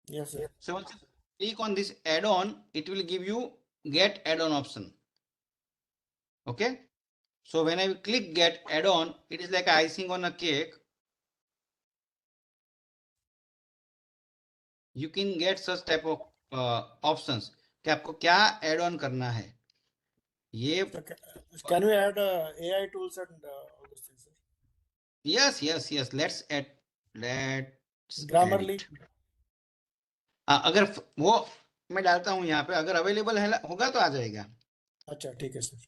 Yes, sir. So once you click on this add-on, it will give you get add-on option. Okay. So when I click get add-on, it is like icing on a cake. You can get such type of options कि आपको क्या add on करना है ये Can we add AI tools and all those things, sir? yes let's add Grammarly. it. अगर वो मैं डालता हूं यहाँ पे अगर अवेलेबल है होगा तो आ जाएगा. अच्छा ठीक है सर.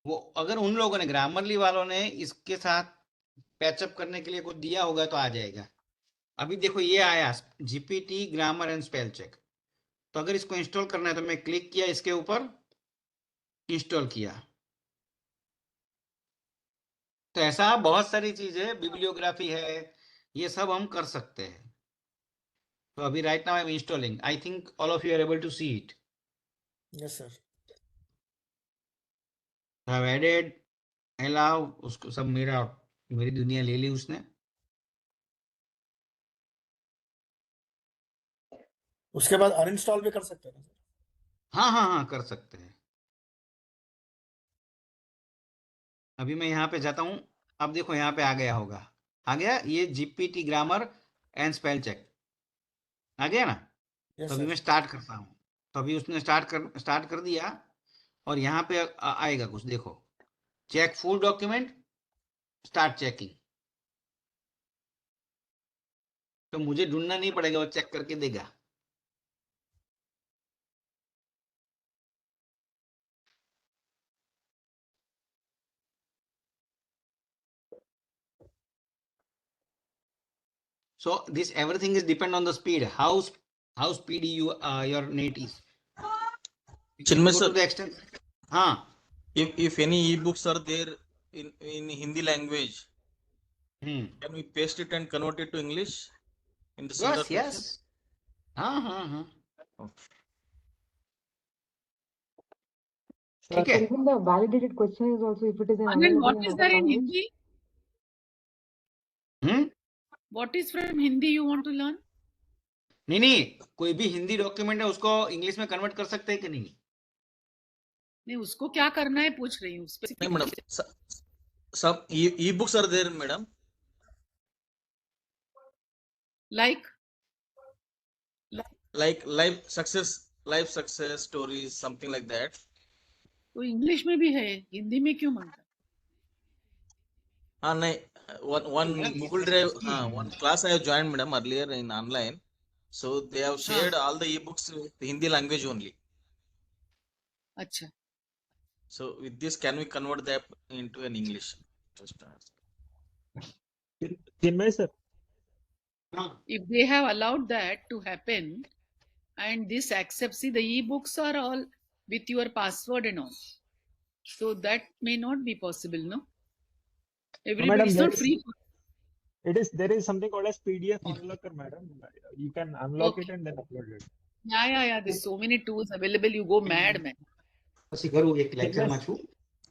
वो अगर उन लोगों ने ग्रामरली वालों ने इसके साथ पैचअप करने के लिए कुछ दिया होगा तो आ जाएगा. अभी देखो ये आया GPT grammar and spell check. तो अगर इसको इंस्टॉल करना है तो मैं क्लिक किया इसके ऊपर इंस्टॉल किया. तो ऐसा बहुत सारी चीजें बिब्लियोग्राफी है ये सब हम कर सकते हैं. तो अभी right now I am installing. I think all of you are able to see it. Yes sir. I have added allow उसको सब मेरी दुनिया ले ली उसने. उसके बाद अनइंस्टॉल भी कर सकते हैं ना सर? हाँ कर सकते हैं. अभी मैं यहाँ पे जाता हूँ. अब देखो यहाँ पे आ गया होगा. आ गया ये GPT grammar and spell check आ गया ना. तो अभी मैं स्टार्ट करता हूँ. तो अभी उसने स्टार्ट कर दिया और यहाँ पे आएगा कुछ. देखो check full document start checking. तो मुझे ढूंढना नहीं पड़ेगा वो चेक करके देगा. So this everything is depend on the speed. How speedy your net is. Chinmay sir, To the extent. हाँ. if any ebooks are there in Hindi language, can we paste it and convert it to English in the similar fashion? Yes. हाँ. Sir, even the validated question is also if it is in And what is there in language. Hindi? What is from Hindi you want to learn? नहीं कोई भी Hindi document है उसको English में convert कर सकते हैं कि नहीं? नहीं उसको क्या करना है पूछ रही हूँ. नहीं madam some e-books are there, madam. Like Like life success stories, something like that. तो इंग्लिश में भी है, हिंदी में क्यों मांगता? हाँ नहीं, one Madam, Google Drive, one class I have joined, madam, earlier in online. So they have shared all the e-books with Hindi language only. अच्छा, So with this, can we convert that into an English? Just Chinmay sir, if they have allowed that to happen, and this accepts, see the e-books are all with your password and all, so that may not be possible, no? Everybody, madam, it's there not is- free. there is something called as PDF unlocker, madam. You can unlock it and then upload it. Yeah. There's so many tools available. You go mad, man. પછી કરું એક લેક્ચરમાં છું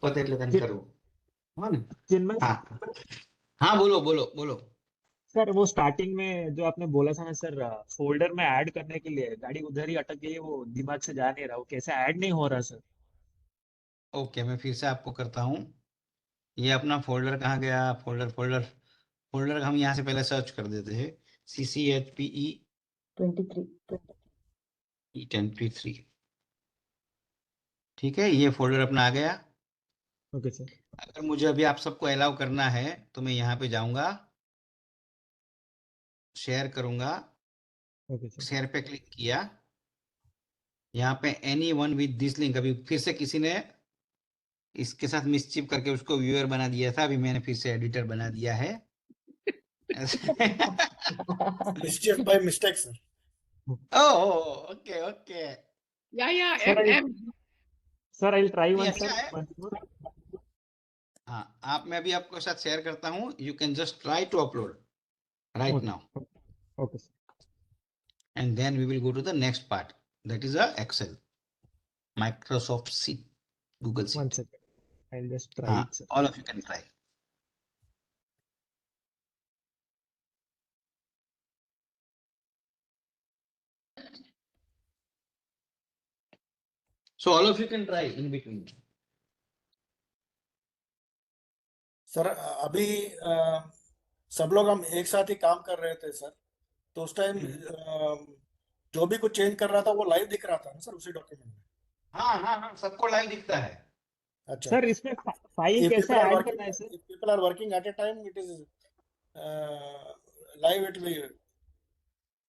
પતે એટલે તને કરું હા ને चिन्मय હા હા બોલો બોલો બોલો सर, वो स्टार्टिंग में जो आपने बोला था ना सर, फोल्डर में ऐड करने के लिए गाड़ी उधर ही अटक गई है, वो दिमाग से जा नहीं रहा, वो कैसे ऐड नहीं हो रहा सर? ओके मैं फिर से आपको करता हूँ ये अपना फोल्डर कहाँ गया फोल्डर हम यहाँ से पहले सर्च कर देते हैं CCHPE 23 E10P3 ठीक है ये फोल्डर अपना आ गया ओके सर। अगर मुझे अभी आप सबको अलाउ करना है तो मैं यहाँ पे जाऊंगा शेयर करूंगा ओके सर। शेयर पे क्लिक किया यहाँ पे anyone with this link अभी फिर से किसी ने इसके साथ मिसचिप करके उसको व्यूअर बना दिया था अभी मैंने फिर से एडिटर बना दिया है Mischief by mistake, sir. Okay okay Yeah. Sir, I try one अच्छा सर, है once more. हाँ आप मैं अभी आपके साथ शेयर करता हूँ you can just try to upload right Okay. Now okay sir. and then we will go to the next part that is a Excel Microsoft Sheet Google one Sheet second, I just try हाँ it sir. all of you can try so all of you can try in between sir अभी सब लोग हम एक साथ ही काम कर रहे थे सर, तो उस टाइम जो भी कुछ चेंज कर रहा था वो लाइव दिख रहा था ना सर उसी डॉक्यूमेंट में? हाँ सबको लाइव दिखता है अच्छा सर, इसमें फाइल if कैसे people are ऐड working करना है sir? if people are working at a time it is live it will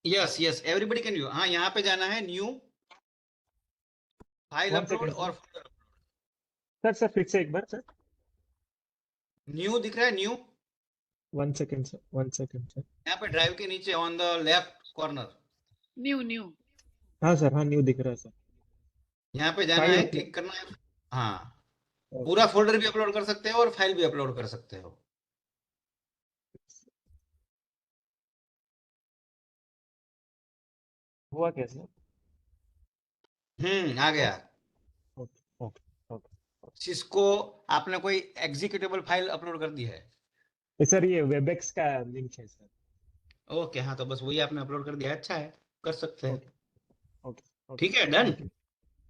yes everybody can view हाँ यहाँ पे जाना है new file one upload second और सर, फिर से एक बार सर। न्यू दिख रहा है न्यू वन सेकंड सर। यहाँ पे ड्राइव के नीचे on the left corner New. हाँ सर, हाँ न्यू दिख रहा है सर। यहाँ पे जाना फाइल है अपलोड। क्लिक करना है हाँ पूरा फोल्डर भी अपलोड कर सकते हो और फाइल भी अपलोड कर सकते हो हुआ क्या सर? आ गया ओके ओके ओके। जिसको आपने कोई एग्जीक्यूटेबल फाइल अपलोड कर दी है सर, ये वेबएक्स का लिंक है सर। ओके हाँ तो बस वही आपने अपलोड कर दिया अच्छा है कर सकते हैं ओके। ठीक है done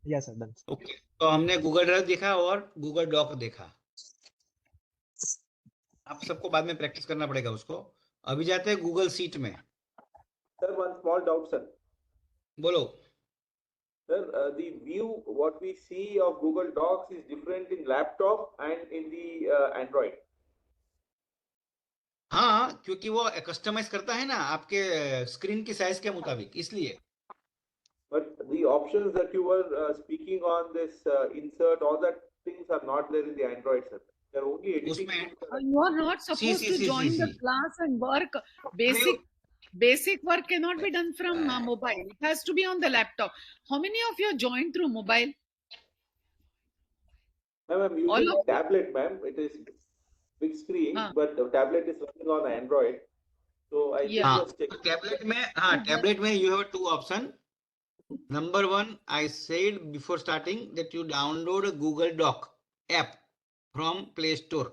yes sir, done. Okay तो हमने गूगल ड्राइव देखा और गूगल डॉक देखा आप सबको बाद में प्रैक्टिस करना पड़ेगा उसको अभी जाते हैं गूगल सीट में Sir, one small doubt, sir. बोलो Sir, the view what we see of Google Docs is different in laptop and in the Android. हाँ क्योंकि वो कस्टमाइज करता है ना आपके स्क्रीन की साइज के मुताबिक इसलिए But the options that you were speaking on this insert, all that things are not there in the Android, sir. They're only editing. उसमें You are not supposed to join the class and work. Basic work cannot be done from mobile. It has to be on the laptop. How many of you joined through mobile? Ma'am, I'm All using of- tablet, ma'am. It is big screen, हाँ. but the tablet is running on Android. So I Yeah. हाँ just checked. Tablet में हाँ tablet में you have two option number one I said before starting that you download a Google Doc app from Play Store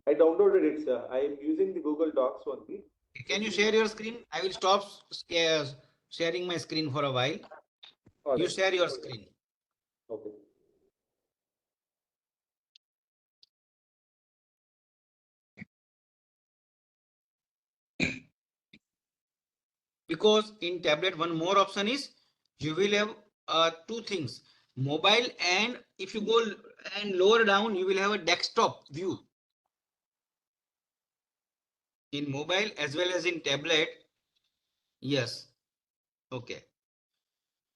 I downloaded it, sir. I am using the Google Docs only. can you share your screen I will stop sharing my screen for a while All you right. share your screen Okay. because in tablet one more option is you will have two things, mobile, and if you go and lower down you will have a desktop view in mobile as well as in tablet. Yes, okay.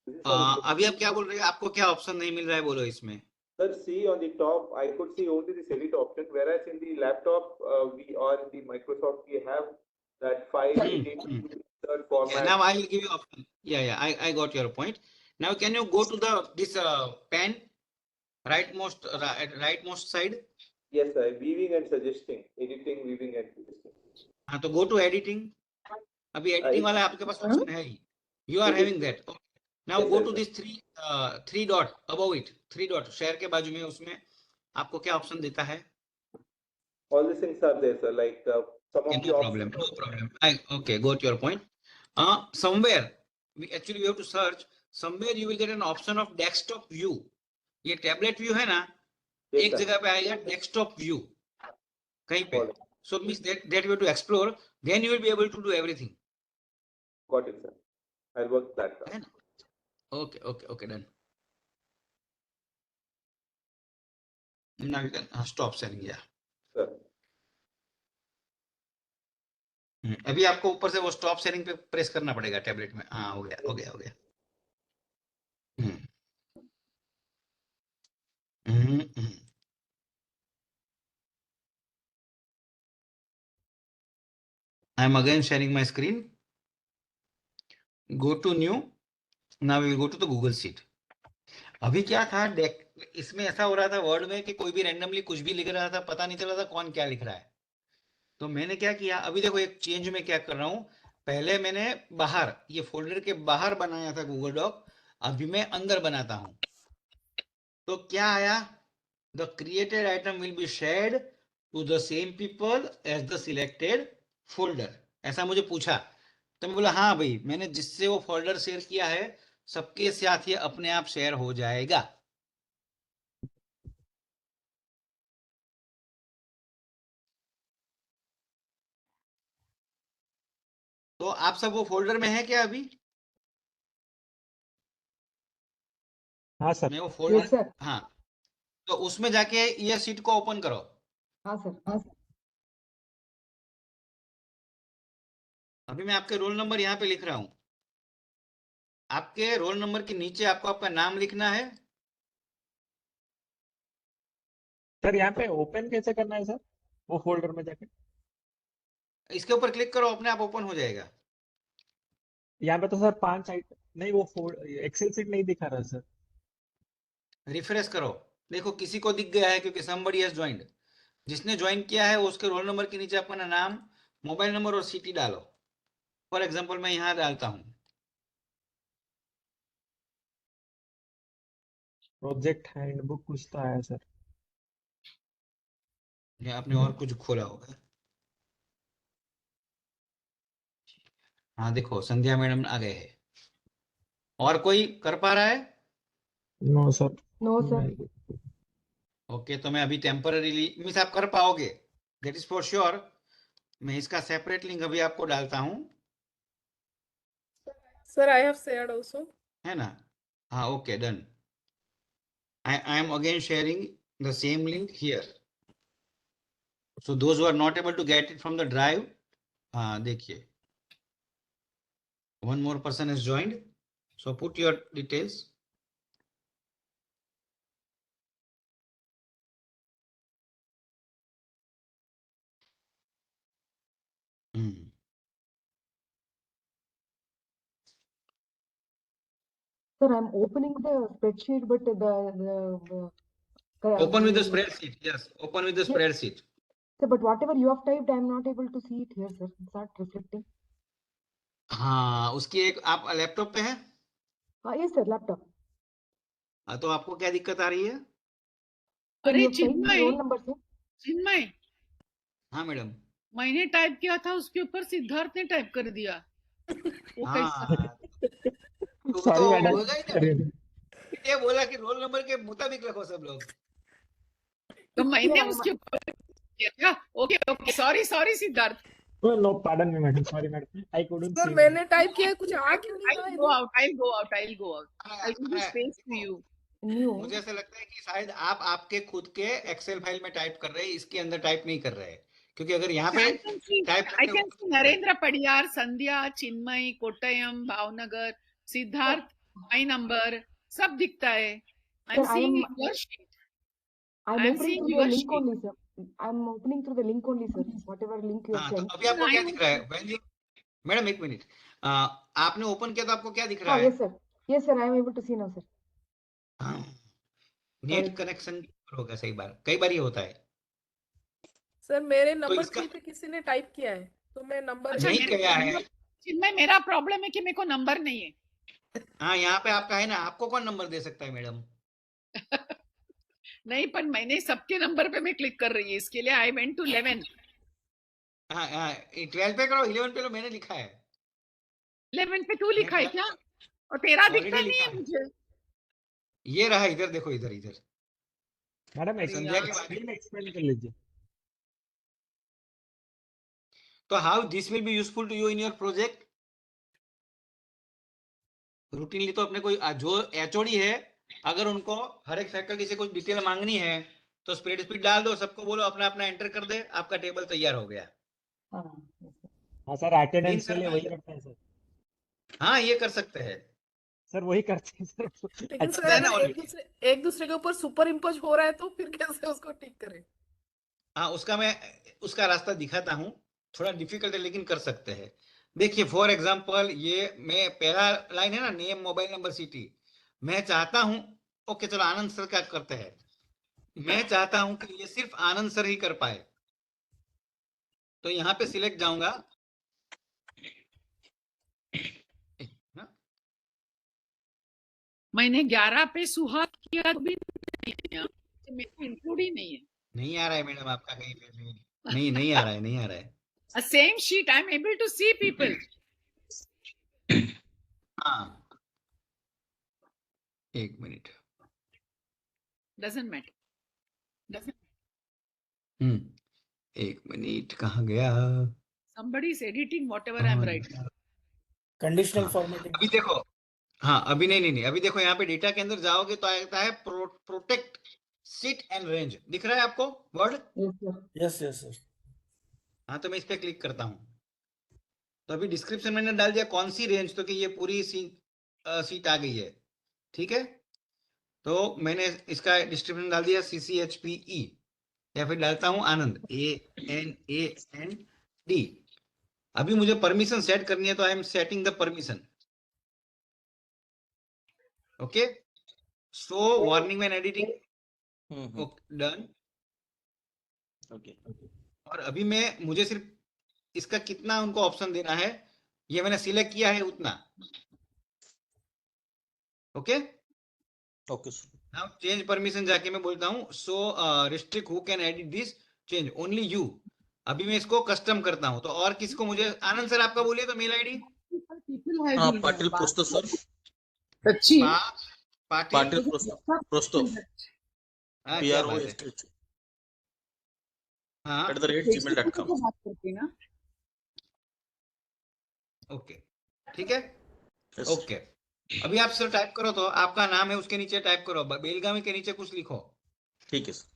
This is on the- अभी आप क्या बोल रहे हैं, आपको क्या option नहीं मिल रहा है बोलो इसमें? Sir, see on the top, I could see only this edit option, whereas in the laptop, we or in the Microsoft, we have that file editing, third Okay, format. now I will give you option. Yeah, I got your point. Now can you go to the this pen rightmost side? Yes, sir. Viewing and suggesting, editing, viewing and suggesting. हाँ तो go to editing. अभी editing वाला आपके पास option है ही. You are having that. Okay. Now Yes, go sir, to sir. this three dot above it. 3 dot share के बाजू में उसमें आपको क्या ऑप्शन देता है? All these things are there, sir. Like some of Okay, the no options. problem. Okay, got your point. Somewhere we have to search. Somewhere you will get an option of desktop view. ये tablet view है ना, Yes, एक sir. जगह पे आएगा desktop view कहीं पे. Got it. So means that you have to explore. Then you will be able to do everything. Got it, sir. I'll work that out. है ना? Okay, done. Now you can stop sharing. Yeah. Sir. अभी आपको ऊपर से वो stop sharing पे press करना पड़ेगा टैबलेट में. हाँ हो गया. I am again sharing my screen. Go to new. Now we will go to the Google Sheet. अभी क्या था, इसमें ऐसा हो रहा था वर्ड में कि कोई भी रैंडमली कुछ भी लिख रहा था, पता नहीं चल रहा था कौन क्या लिख रहा है. तो मैंने क्या किया, अभी देखो एक चेंज में क्या कर रहा हूं. पहले मैंने बाहर ये फोल्डर के बाहर बनाया था गूगल डॉक, अभी मैं अंदर बनाता हूं. तो क्या आया, the created item will be shared to the same people as the selected folder. ऐसा मुझे पूछा, तो मैं बोला हाँ भाई, मैंने जिससे वो फोल्डर शेयर किया है सबके साथ ये अपने आप शेयर हो जाएगा. तो आप सब वो फोल्डर में है क्या अभी? हाँ सर. मैं वो Yes, फोल्डर, sir. हाँ, तो उसमें जाके ये शीट को ओपन करो. हाँ सर. अभी मैं आपके रोल नंबर यहाँ पे लिख रहा हूं. आपके रोल नंबर के नीचे आपको आपका नाम लिखना है. सर यहाँ पे ओपन कैसे करना है सर, वो फोल्डर में जाके? इसके ऊपर क्लिक करो, अपने आप ओपन हो जाएगा. यहाँ पे तो सर 5 आइटम नहीं, वो एक्सेल सीट नहीं दिखा रहा सर. रिफ्रेश करो, देखो किसी को दिख गया है क्योंकि somebody has joined. जिसने ज्वाइन किया है उसके रोल नंबर के नीचे अपना नाम, मोबाइल नंबर और सिटी डालो. फॉर एग्जांपल मैं यहाँ डालता हूँ. प्रोजेक्ट हैंडबुक कुछ तो आया सर. या आपने और कुछ खोला होगा. हाँ देखो संध्या मैडम आ गए हैं. और कोई कर पा रहा है? No sir. No, sir. Okay, तो मैं अभी टेम्पररीली मीन्स आप कर पाओगे, दैट इज फॉर श्योर. मैं इसका सेपरेट लिंक अभी आपको डालता हूँ, Sir, I have shared also. है ना? हाँ okay done. I am again sharing the same link here. So those who are not able to get it from the drive, हाँ देखिए, one more person has joined. So put your details. Sir, I'm opening the spreadsheet, but Open with the spreadsheet. Yes, open with the Yeah. spreadsheet. Sir, but whatever you have typed, I'm not able to see it here, sir. It's not reflecting. हाँ उसकी एक, आप laptop पे हैं? Yes, sir, laptop. हाँ, तो आपको क्या दिक्कत आ रही है? Sir, अरे you have typed the Chinmay, roll number, sir. चिन्मय, हाँ मैडम. मैंने टाइप किया था उसके ऊपर सिद्धार्थ ने टाइप कर दिया. वो कैसा? हाँ तो वो सॉरी तो मैडम. होगा ही ना. ये बोला कि रोल नंबर के मुताबिक रखो सब लोग. तो मैंने Yeah, उसके ऊपर किया क्या? Okay, sorry Siddharth. Oh, no, pardon me, madam. Sorry, madam. I couldn't sir see. मैंने टाइप किया है, कुछ आ क्यों नहीं रहा I'll है go इधर? out. I'll go out. I'll go out. I'll give you space to you. New. मुझे ऐसा लगता है कि शायद आप आपके खुद के एक्सेल फाइल में टाइप कर रहे हैं, इसके अंदर टाइप नहीं कर रहे हैं, क्योंकि अगर यहाँ पे I can see. Type I can see Narendra Padiyar, Sandhya, Chinmay, Kottayam, Bhavnagar, Siddharth, my number, सब दिखता है. I'm Sir, I seeing am- in your sheet. I'm I'm opening seeing through your the link sheet. only, sir. I'm opening through the link only, sir. Whatever link you have हाँ, तो sent. अभी आपको I क्या am दिख रहा है? When you- madam एक minute, आपने ओपन किया तो आपको क्या दिख रहा है? Yes, sir. Yes, sir. I am able to see now, sir. Net Correct. Connection होगा, कई बार ये होता है। सर मेरे नंबर इसका- 3 पे किसी ने टाइप किया है, तो मैं नंबर अच्छा, नहीं मेरे किया है। नंबर- चिन्मय, मेरा प्रॉब्लम है कि मेरे को नंबर नहीं है. हाँ, यहाँ पे आपका है ना, आपको कौन नंबर दे सकता है मैडम? नहीं, पर मैंने सबके नंबर पे मैं क्लिक कर रही है, इसके लिए आई वेंट टू 11. हाँ हाँ, 12 पे करो, 11 पे लो, मैंने लिखा है। 11 पे तू लिखा है क्या? और तेरा Already दिखता नहीं लिखा है है। मुझे. ये रहा, इधर देखो, इधर इधर। मैडम संध्या के बाद- स्क्रीन एक्सपेंड कर लीजिए. तो how this will be useful to you in your project? Routinely तो अपने को जो एचओडी है, अगर उनको हर एक फैकल्टी से कुछ डिटेल मांगनी है तो स्प्रेडशीट डाल दो, सबको बोलो अपना अपना एंटर कर दे, आपका टेबल तैयार हो गया। हाँ, yes, sir. हाँ सर, अटेंडेंस के लिए करना वही है। करते हैं सर. हाँ, ये कर सकते हैं। सर वही करते हैं सर. लेकिन अच्छा, सर है ना, अगर already। एक दूसरे के ऊपर सुपर इम्पोज हो रहा है तो फिर कैसे उसको ठीक करें? हाँ, उसका रास्ता दिखाता हूँ, थोड़ा डिफिकल्ट है लेकिन कर सकते हैं। देखिए, फॉर एग्जांपल, ये मैं पहला लाइन है ना, नेम, मोबाइल नंबर, सिटी, मैं चाहता हूँ, ओके चलो आनंद सर क्या करते हैं, मैं चाहता हूं कि ये सिर्फ आनंद सर ही कर पाए, तो यहाँ पे सिलेक्ट जाऊंगा। मैंने 11 पे सुहाग किया तो भी नहीं है, मेरे को इंक्लूड ही नहीं है. नहीं आ रहा है मैडम आपका कहीं पे भी? नहीं आ रहा है। A same sheet, I'm able to see people. हाँ, एक मिनट। Doesn't matter. Doesn't. एक मिनट, कहाँ गया? Somebody is editing whatever I'm writing. Conditional हाँ, फॉर्मेटिंग. अभी देखो, हाँ अभी नहीं, अभी देखो यहाँ पे डेटा के अंदर जाओगे तो आता है प्रोटेक्ट सीट एंड रेंज, दिख रहा है आपको word? Yes, sir. Yes yes sir. हाँ, तो मैं इस पे क्लिक करता हूँ, तो अभी डिस्क्रिप्शन मैंने डाल दिया कौन सी रेंज, तो कि ये पूरी सीट आ गई है, ठीक है। तो मैंने इसका डिस्क्रिप्शन डाल दिया CCHPE, या फिर डालता हूं आनंद, ANAND। अभी मुझे परमिशन सेट करनी है, तो I am setting the permission. Okay, so warning when editing, done. Okay. और अभी मुझे सिर्फ इसका कितना उनको ऑप्शन देना है, ये मैंने सिलेक्ट किया है उतना। Okay, okay sir. Now change permission जाके मैं बोलता हूँ so restrict who can edit this change, only you. अभी मैं इसको कस्टम करता हूँ, तो और किसको, मुझे आनंद सर आपका बोलिए तो मेल आईडी। People have हाँ, been पाटिल प्रोस्तो सर. Sachi. पाटिल प्रोस्तो. हाँ, क्या बात है। PROSTH हाँ, @gmail.com. बात करते हैं ना. ओके, ठीक है। Yes. ओके, अभी आप सर टाइप करो, तो आपका नाम है उसके नीचे टाइप करो, बेलगामी के नीचे कुछ लिखो। ठीक है सर.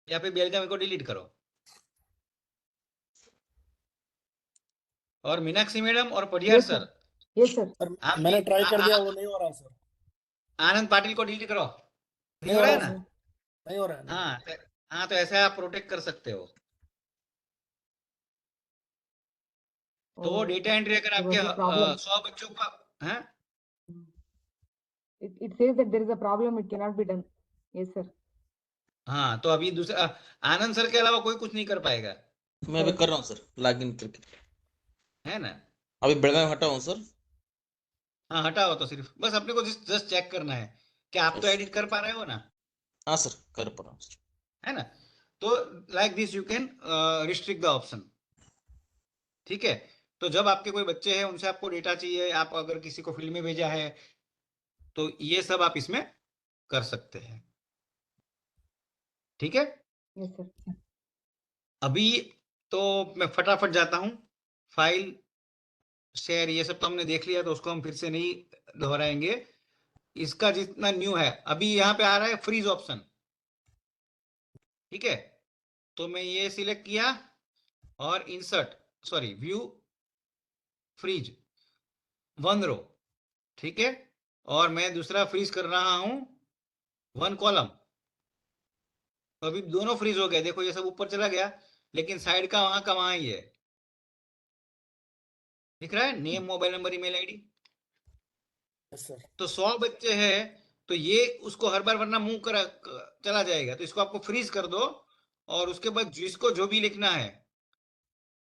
या फिर बेलगामी को डिलीट करो। और मीनाक्षी मैडम और Padiyar Yes, sir. Sir, Yes, sir. Sir आप मैंने ट्राई कर दिया, आ- वो नहीं हो रहा है सर. आनंद पाटिल को डिलीट करो, नहीं हो रहा है ना? सर. नहीं हो रहा है. हाँ, तो ऐसे आप प्रोटेक्ट कर सकते हो। तो Oh, डेटा एंट्री अगर there आपके was a problem. 100 बच्चों का है, It says that there is a problem. It cannot be done. Yes, sir. हाँ, तो अभी दूसरा आनंद सर के अलावा कोई कुछ नहीं कर पाएगा, मैं अभी कर रहा हूँ सर, लॉगिन करके. है ना? अभी बेलगाम हटा हूँ सर. हाँ, हटाओ, तो सिर्फ बस अपने को जस्ट चेक करना है कि आप तो Yes. एडिट कर पा रहे हो ना, हाँ सर, कर पा रहा हूँ सर. है ना? तो like this you can restrict the option, ठीक है। तो जब आपके कोई बच्चे हैं, उनसे आपको डेटा चाहिए, आप अगर किसी को फील्ड में भेजा है, तो ये सब आप इसमें कर सकते हैं। ठीक है। Yes, sir. अभी तो मैं फटाफट जाता हूं, फाइल शेयर ये सब तो हमने देख लिया, तो उसको हम फिर से नहीं दोहराएंगे। इसका जितना न्यू है, अभी यहाँ पे आ रहा है फ्रीज ऑप्शन, ठीक है। तो मैं ये सिलेक्ट किया और इंसर्ट, सॉरी व्यू फ्रीज 1 रो, ठीक है। और मैं दूसरा फ्रीज कर रहा हूं 1 कॉलम। तो अभी दोनों फ्रीज हो गए, देखो ये सब ऊपर चला गया, लेकिन साइड का वहां ही है, दिख रहा है, name mobile number email ID. Yes, sir. तो 100 बच्चे हैं, तो ये उसको हर बार वरना मूव कर चला जाएगा, तो इसको आपको फ्रीज कर दो, और उसके बाद जिसको जो भी लिखना है,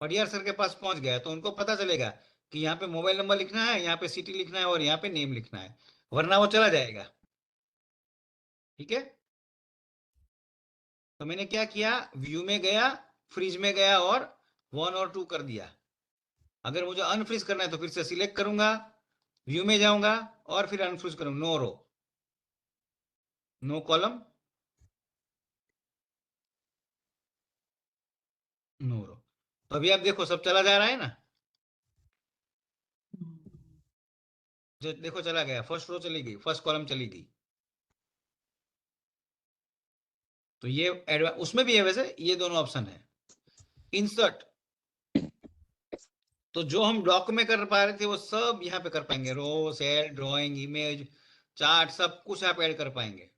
पडियार सर के पास पहुंच गया तो उनको पता चलेगा कि यहाँ पे मोबाइल नंबर लिखना है, यहाँ पे सिटी लिखना है और यहाँ पे नेम लिखना है, वरना वो चला जाएगा, ठीक है। तो मैंने क्या किया, व्यू में गया, फ्रीज में गया और 1 और 2 कर दिया। अगर मुझे अनफ्रीज करना है तो फिर से सिलेक्ट करूंगा, व्यू में जाऊंगा और फिर अनफ्रीज करूंगा, नो रो नो कॉलम नो रो। तो अभी आप देखो सब चला जा रहा है ना, जो देखो चला गया, फर्स्ट रो चली गई, फर्स्ट कॉलम चली गई। तो ये उसमें भी है वैसे, ये दोनों ऑप्शन है। इंसर्ट, तो जो हम डॉक में कर पा रहे थे वो सब यहाँ पे कर पाएंगे, रो सेल ड्राइंग इमेज चार्ट सब कुछ आप ऐड कर पाएंगे।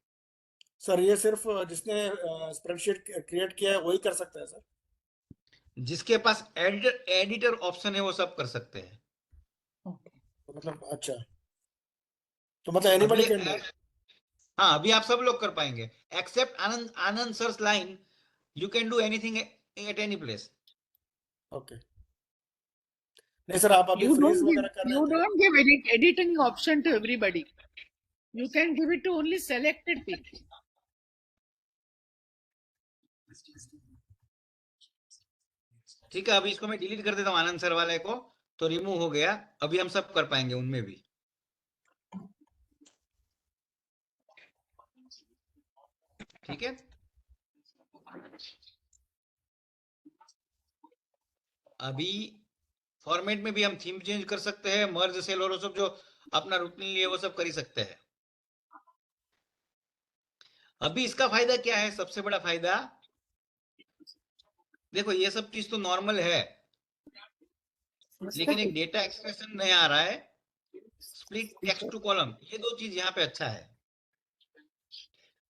सर ये सिर्फ जिसने स्प्रेडशीट क्रिएट किया है वही कर सकता है सर? जिसके पास एडिटर ऑप्शन है वो सब कर सकते हैं। तो मतलब अच्छा, तो मतलब एनीबॉडी कैन डू? हाँ, अभी आप सब लोग कर पाएंगे except Anand Anand sir's line, you can do anything at any place. Okay. नहीं सर, आप अभी You फ्रीज don't give, वगैरह कर रहे you थे। don't give editing option to everybody. You can give it to only selected people. ठीक है, अभी इसको मैं डिलीट कर देता हूँ आनंद सर वाले को, तो रिमूव हो गया। अभी हम सब कर पाएंगे उनमें भी, ठीक है। अभी फॉर्मेट में भी हम थीम चेंज कर सकते हैं, मर्ज सेल और वो सब जो अपना रूटीन लिए वो सब कर ही सकते हैं। अभी इसका फायदा क्या है, सबसे बड़ा फायदा देखो, ये सब चीज तो नॉर्मल है, लेकिन एक डेटा एक्सप्रेशन नहीं आ रहा है, स्प्लिट टेक्स्ट टू कॉलम, ये दो चीज यहाँ पे अच्छा है।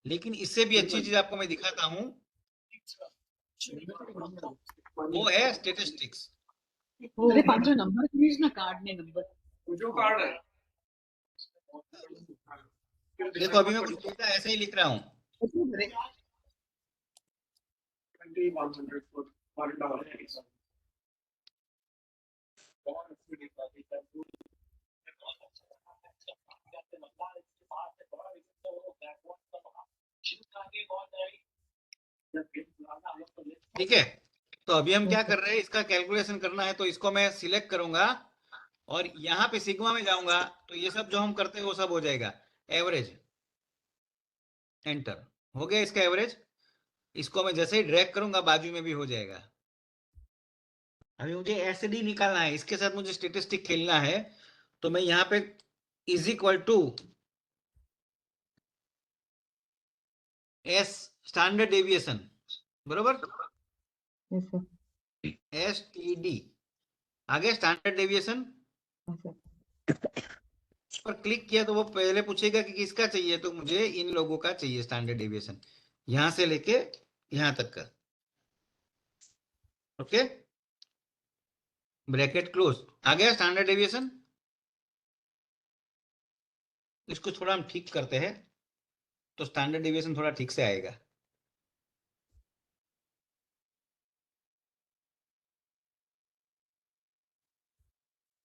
लेकिन इससे भी अच्छी चीज आपको मैं दिखाता हूं, वो है स्टेटिस्टिक्स। अरे पांचों नंबर प्लीज ना, कार्ड ने नंबर जो कार्ड है देखो अभी मैं कुछ डेटा ऐसे ही लिख रहा हूँ, ठीक है। तो अभी हम क्या कर रहे हैं, इसका कैलकुलेशन करना है, तो इसको मैं सिलेक्ट करूंगा और यहाँ पे सिग्मा में जाऊंगा, तो ये सब जो हम करते हैं वो सब हो जाएगा। एवरेज, एंटर, हो गया इसका एवरेज। इसको मैं जैसे ही ड्रैग करूंगा बाजू में भी हो जाएगा। अभी मुझे एसडी निकालना है, इसके साथ मुझे स्टेटिस्टिक खेलना है, तो मैं यहाँ पे is equal to S standard deviation, बरोबर, Yes, sir. S T D, आगे स्टैंडर्ड डेविएशन Yes, sir. पर क्लिक किया तो वो पहले पूछेगा कि किसका चाहिए, तो मुझे इन लोगों का चाहिए स्टैंडर्ड डेविएशन, यहां से लेके यहां तक का, ओके, ब्रैकेट क्लोज, आ गया स्टैंडर्ड डेविएशन। इसको थोड़ा हम ठीक करते हैं, तो स्टैंडर्ड डेविएशन थोड़ा ठीक से आएगा।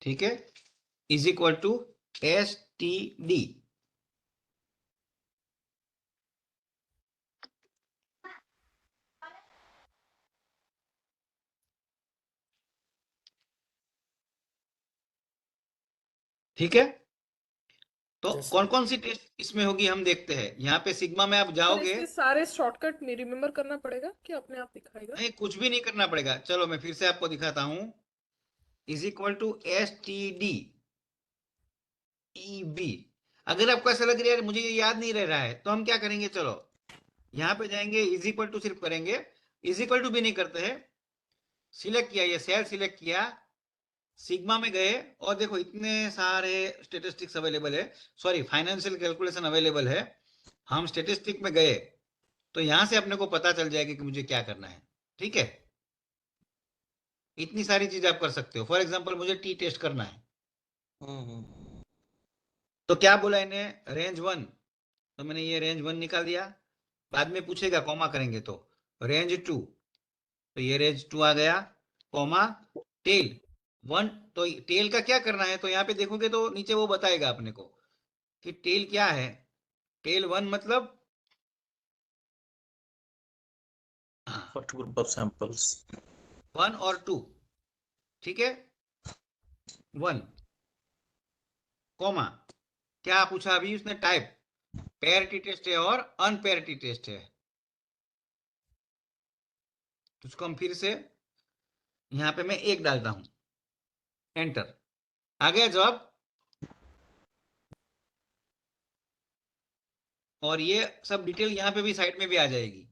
ठीक है, is equal to S T D, ठीक है। तो Yes, sir. कौन कौन सी टेस्ट इसमें होगी हम देखते हैं। यहाँ पे सिग्मा में आप सर जाओगे, इसके सारे शॉर्टकट नहीं रिमेम्बर करना पड़ेगा कि अपने आप दिखाएगा? नहीं कुछ भी नहीं करना पड़ेगा। चलो मैं फिर से आपको दिखाता हूँ। Is equal to STD EB। अगर आपको ऐसा लग रहा है मुझे ये याद नहीं रह रहा है, तो हम क्या करेंगे, चलो यहाँ पे जाएंगे, इज इक्वल टू सिर्फ करेंगे, इज इक्वल टू भी नहीं करते हैं, सिलेक्ट किया, ये सेल सिलेक्ट किया, सिग्मा में गए और देखो इतने सारे स्टेटिस्टिक्स अवेलेबल है, सॉरी फाइनेंशियल कैलकुलेशन अवेलेबल है। हम स्टेटिस्टिक में गए तो यहां से अपने को पता चल जाएगा कि मुझे क्या करना है। ठीक है, इतनी सारी चीज आप कर सकते हो। फॉर एग्जांपल मुझे टी टेस्ट करना है, तो क्या बोला इन्हें, रेंज 1, तो मैंने ये रेंज 1 निकाल दिया। बाद में पूछेगा कॉमा करेंगे तो रेंज 2, तो ये रेंज 2 आ गया, कॉमा टेल 1, तो टेल का क्या करना है, तो यहाँ पे देखोगे तो नीचे वो बताएगा अपने को कि टेल क्या है। टेल 1 मतलब First group of samples. 1 और 2, ठीक है, 1 कॉमा क्या पूछा अभी उसने, टाइप पेयरिटी टेस्ट है और अनपेयरिटी टेस्ट है। तो उसको हम फिर से यहाँ पे मैं 1 डालता हूं, एंटर, आ गया जवाब। और ये सब डिटेल यहाँ पे भी साइड में भी आ जाएगी।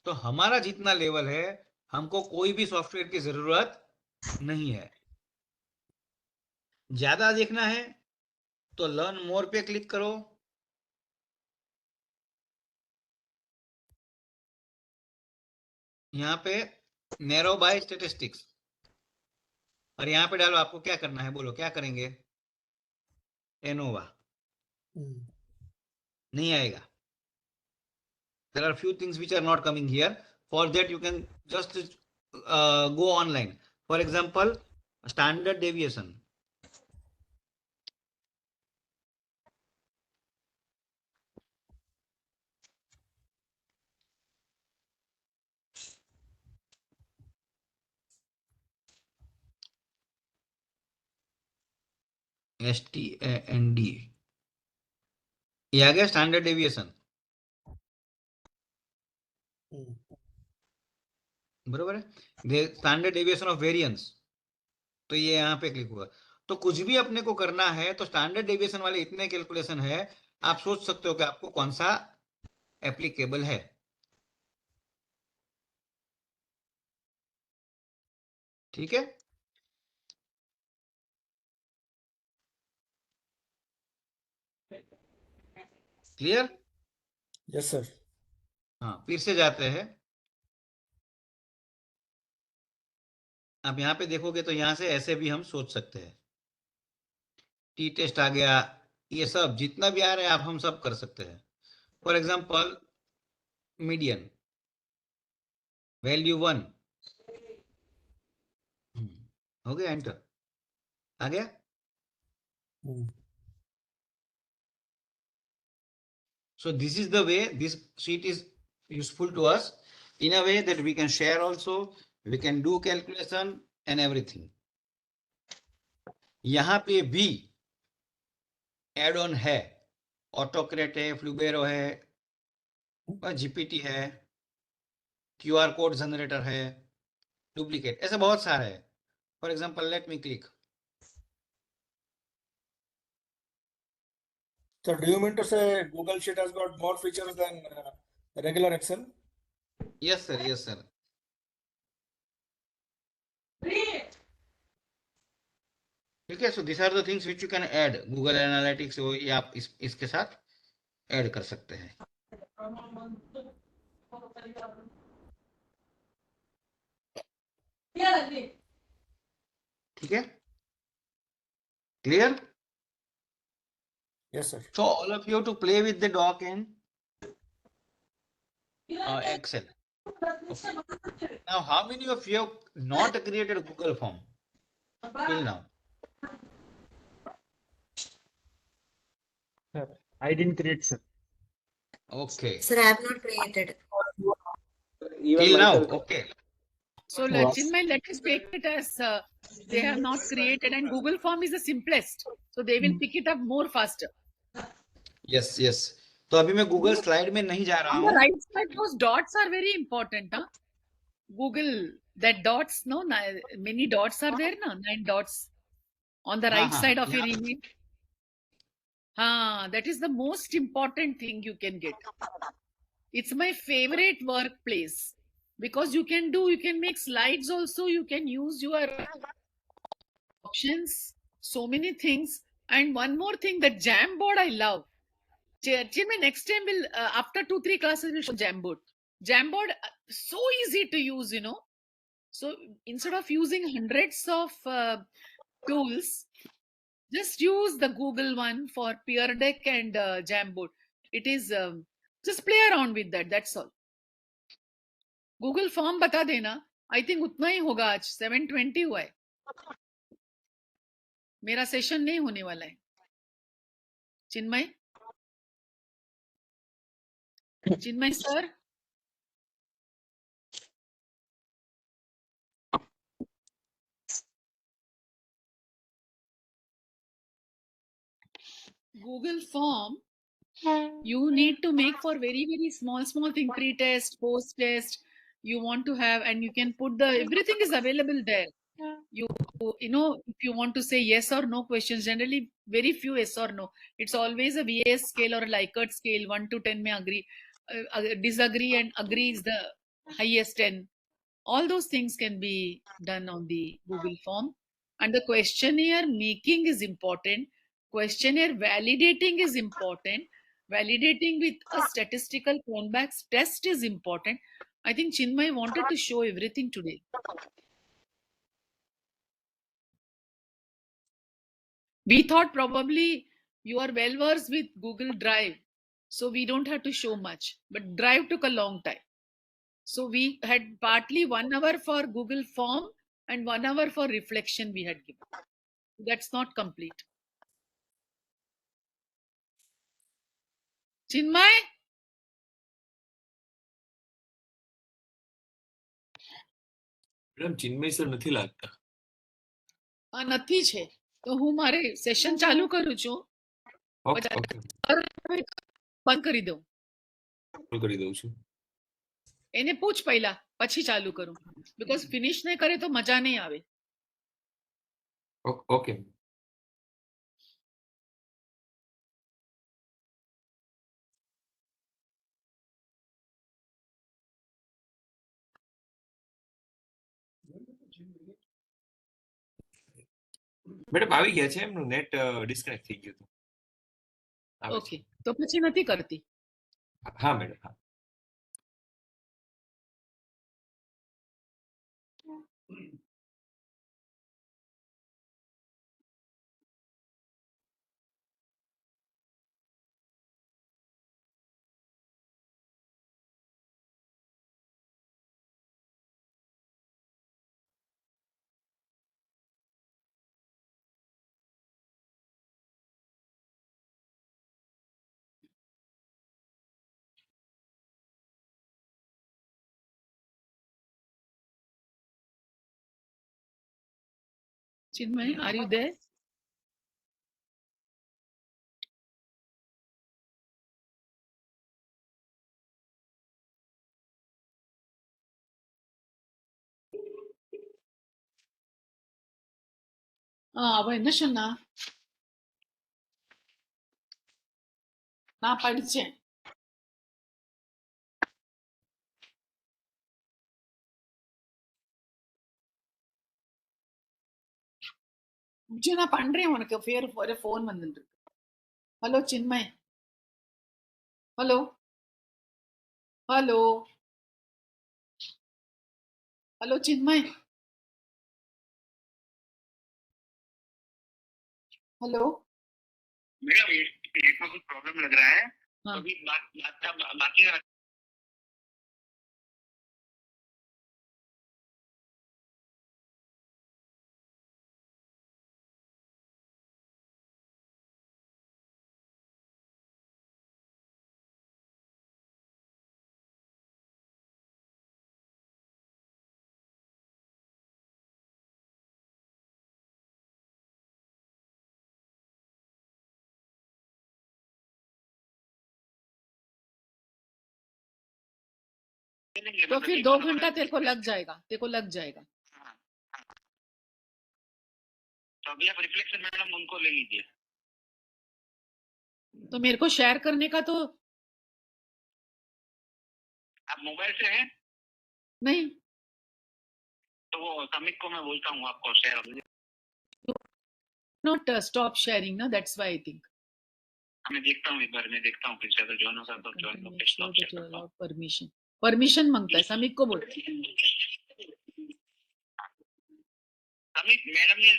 तो हमारा जितना लेवल है, हमको कोई भी सॉफ्टवेयर की जरूरत नहीं है। ज्यादा देखना है तो लर्न मोर पे क्लिक करो, यहाँ पे नैरो बाय स्टेटिस्टिक्स, और यहाँ पे डालो आपको क्या करना है, बोलो क्या करेंगे, एनोवा। नहीं आएगा। There are few things which are not coming here. For that you can just go online. For example, standard deviation. STAND, ये आ गया स्टैंडर्ड डेविएशन, बरोबर है, स्टैंडर्ड डेविएशन ऑफ वेरिएंस, तो ये यहाँ पे क्लिक हुआ। तो कुछ भी अपने को करना है तो स्टैंडर्ड डेविएशन वाले इतने कैलकुलेशन है, आप सोच सकते हो कि आपको कौन सा एप्लीकेबल है। ठीक है, क्लियर? Yes sir. हाँ, फिर से जाते हैं। अब यहाँ पे देखोगे तो यहाँ से ऐसे भी हम सोच सकते हैं। टी टेस्ट आ गया, ये सब जितना भी आ रहा है आप हम सब कर सकते हैं। फॉर एग्जांपल मीडियन वैल्यू 1 हो गया, एंटर आ गया। So this is the way this sheet is useful to us, in a way that we can share also, we can do calculation and everything. यहाँ पे भी एड ऑन है, autocrat है, फ्लूबेरो है, GPT है, QR कोड जनरेटर है, duplicate, ऐसे बहुत सारे है। For example let me click. So do you mean to say Google Sheet has got more features than regular Excel? Yes sir, yes sir. ठीक है, so this are the things which you can add. Google Analytics ये आप इसके साथ add कर सकते हैं। ठीक है, clear? Yes sir. So all of you to play with the doc in Excel. Okay. Now, how many of you have not created a Google form till now? Sir, I didn't create, sir. Okay. Sir, I have not created. Even Till now, myself, okay. So Yes. Chinmay, let us take it as they have not created, and Google Form is the simplest. So they will pick it up more faster. Yes, yes. तो अभी मैं Google slide में नहीं जा रहा On the हूँ. right side, those dots are very important. Huh? Google, that dots, no, many dots are there, no? 9 dots on the right हाँ, side of यहाँ your email. That is the most important thing you can get. It's my favorite workplace because you can make slides also, you can use your options, so many things. And one more thing, the Jamboard I love. Chinmay, next time we'll, after 2-3 classes, we'll show Jamboard. Jamboard, so easy to use, you know. So instead of using hundreds of tools, just use the Google one for Peer Deck and Jamboard. It is, just play around with that, that's all. Google Form बता देना. I think उतना ही होगा आज. 7:20 हुआ है. मेरा session नहीं होने वाला है. चिन्मय sir. Google Form, you need to make for very, very small thing, pre-test, post-test, you want to have, and you can put everything is available there. You know, if you want to say yes or no questions, generally very few yes or no. It's always a VAS scale or a Likert scale, 1 to 10 may agree, disagree, and agree is the highest 10. All those things can be done on the Google Form. And the questionnaire making is important. Questionnaire validating is important. Validating with a statistical Cronbach's test is important. I think Chinmay wanted to show everything today. We thought probably you are well versed with Google Drive, so we don't have to show much. But Drive took a long time. So we had partly 1 hour for Google Form and 1 hour for reflection we had given. That's not complete. Chinmay? Madam Chinmay sir નથી લાગતા. નથી છે તો હું મારે session ચાલુ કરું છું. ઓકે ઓકે બંધ કરી દઉં. કરી દઉં છું. એને પૂછ પહેલા પછી ચાલુ કરું. Because finish નહીં કરે તો મજા નહીં આવે. ઓકે. મેડમ આવી ગયા છે, એમનું નેટ ડિસ્કનેક્ટ થઈ ગયું હતું. ઓકે, તો પછી નથી કરતી. હા મેડમ, હા. Chinmay, are you there? அவ என்ன சொன்னா? நான் படிச்சேன். நான் பண்றேன், உனக்கு ஒரு ஃபோன் வந்துட்டு இருக்கு. Hello Chinmay. Hello hello hello Chinmay. Hello madam, ये कुछ प्रॉब्लम लग रहा है. हाँ. अभी बाकी लेंगे तो मतलब फिर एक 2 घंटा घंटा तेरे को लग जाएगा तो अभी आप रिफ्लेक्शन मैडम उनको ले लीजिए। तो मेरे को शेयर करने का तो आप मोबाइल से हैं नहीं, तो वो समित को मैं बोलता हूँ आपको share. not stop sharing, no, that's why I think. मैं देखता हूँ एक बार, मैं देखता हूँ फिर से अगर जॉइन होगा तो जॉइन Continue, होकर show stop that share you करता हूँ। allow permission मांगता है, समीक को बोल। समित मैडम ने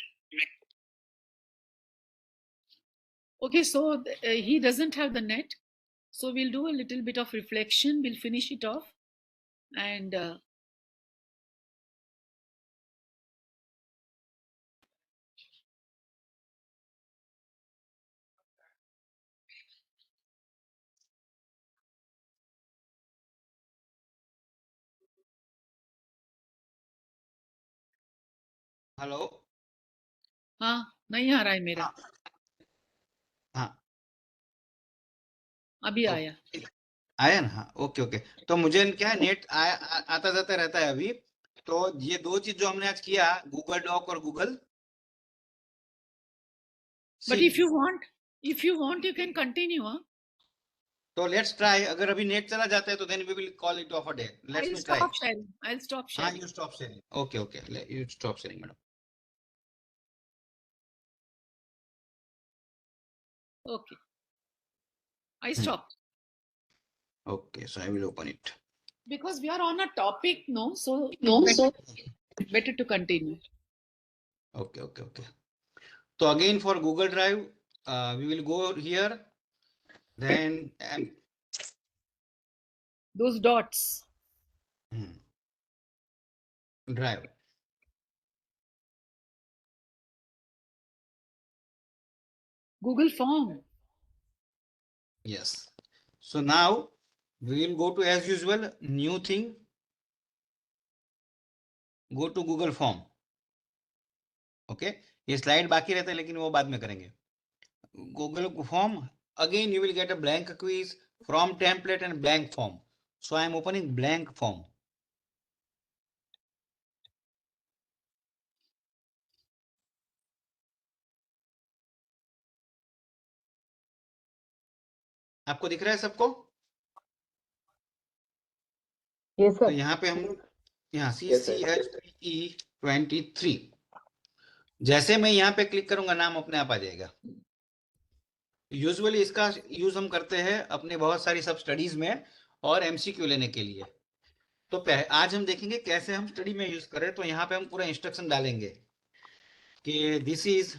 Okay, so he doesn't have the net, so we'll do a little bit of reflection, we'll finish it off, and hello. हाँ, नहीं आ रहा है मेरा, हाँ अभी आया। आया ना। हाँ ओके ओके। तो मुझे क्या है, नेट आता जाता रहता है अभी। तो ये दो चीज जो हमने आज किया, गूगल डॉक और Google But sheet. if you want, you can continue, huh? तो लेट्स ट्राई। अगर अभी नेट चला जाता है तो then we will call it off a day. Let's me try. I'll stop हाँ sharing. You stop sharing. Okay okay you stop sharing madam. Okay, I stopped. Okay, so I will open it. Because we are on a topic, no, so better to continue. Okay, okay, okay. So again for Google Drive, we will go here. Then Those dots. Drive. Google Form. Yes. So now we will go to, as usual, new thing. Go to Google Form. Okay. ये slide बाकी रहता है लेकिन वो बाद में करेंगे. Google Form. Again you will get a blank quiz from template and blank form. So I am opening blank form. आपको दिख रहा है सबको? Yes, तो sir. यहाँ पे हम यहाँ Yes, sir. CCHPE23 जैसे मैं यहाँ पे क्लिक करूंगा नाम अपने आप आ जाएगा। यूजुअली इसका यूज हम करते हैं अपने बहुत सारी सब स्टडीज में और एमसीक्यू लेने के लिए। तो आज हम देखेंगे कैसे हम स्टडी में यूज करें। तो यहाँ पे हम पूरा इंस्ट्रक्शन डालेंगे कि this is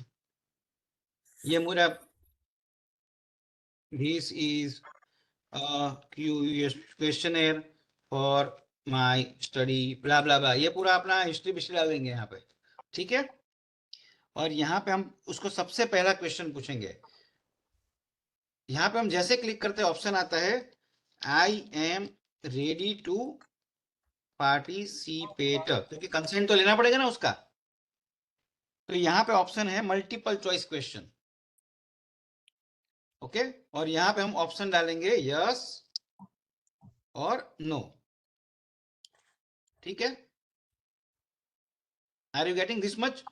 questionnaire for my study blah blah blah. ये पूरा अपना हिस्ट्री डालेंगे यहाँ पे, ठीक है। और यहाँ पे हम उसको सबसे पहला क्वेश्चन पूछेंगे। यहाँ पे हम जैसे क्लिक करते हैं ऑप्शन आता है I am ready to participate, क्योंकि कंसेंट तो लेना पड़ेगा ना उसका। तो यहाँ पे ऑप्शन है मल्टीपल चॉइस क्वेश्चन। ओके, और यहाँ पे हम ऑप्शन डालेंगे यस और नो, ठीक है। Are you getting this much?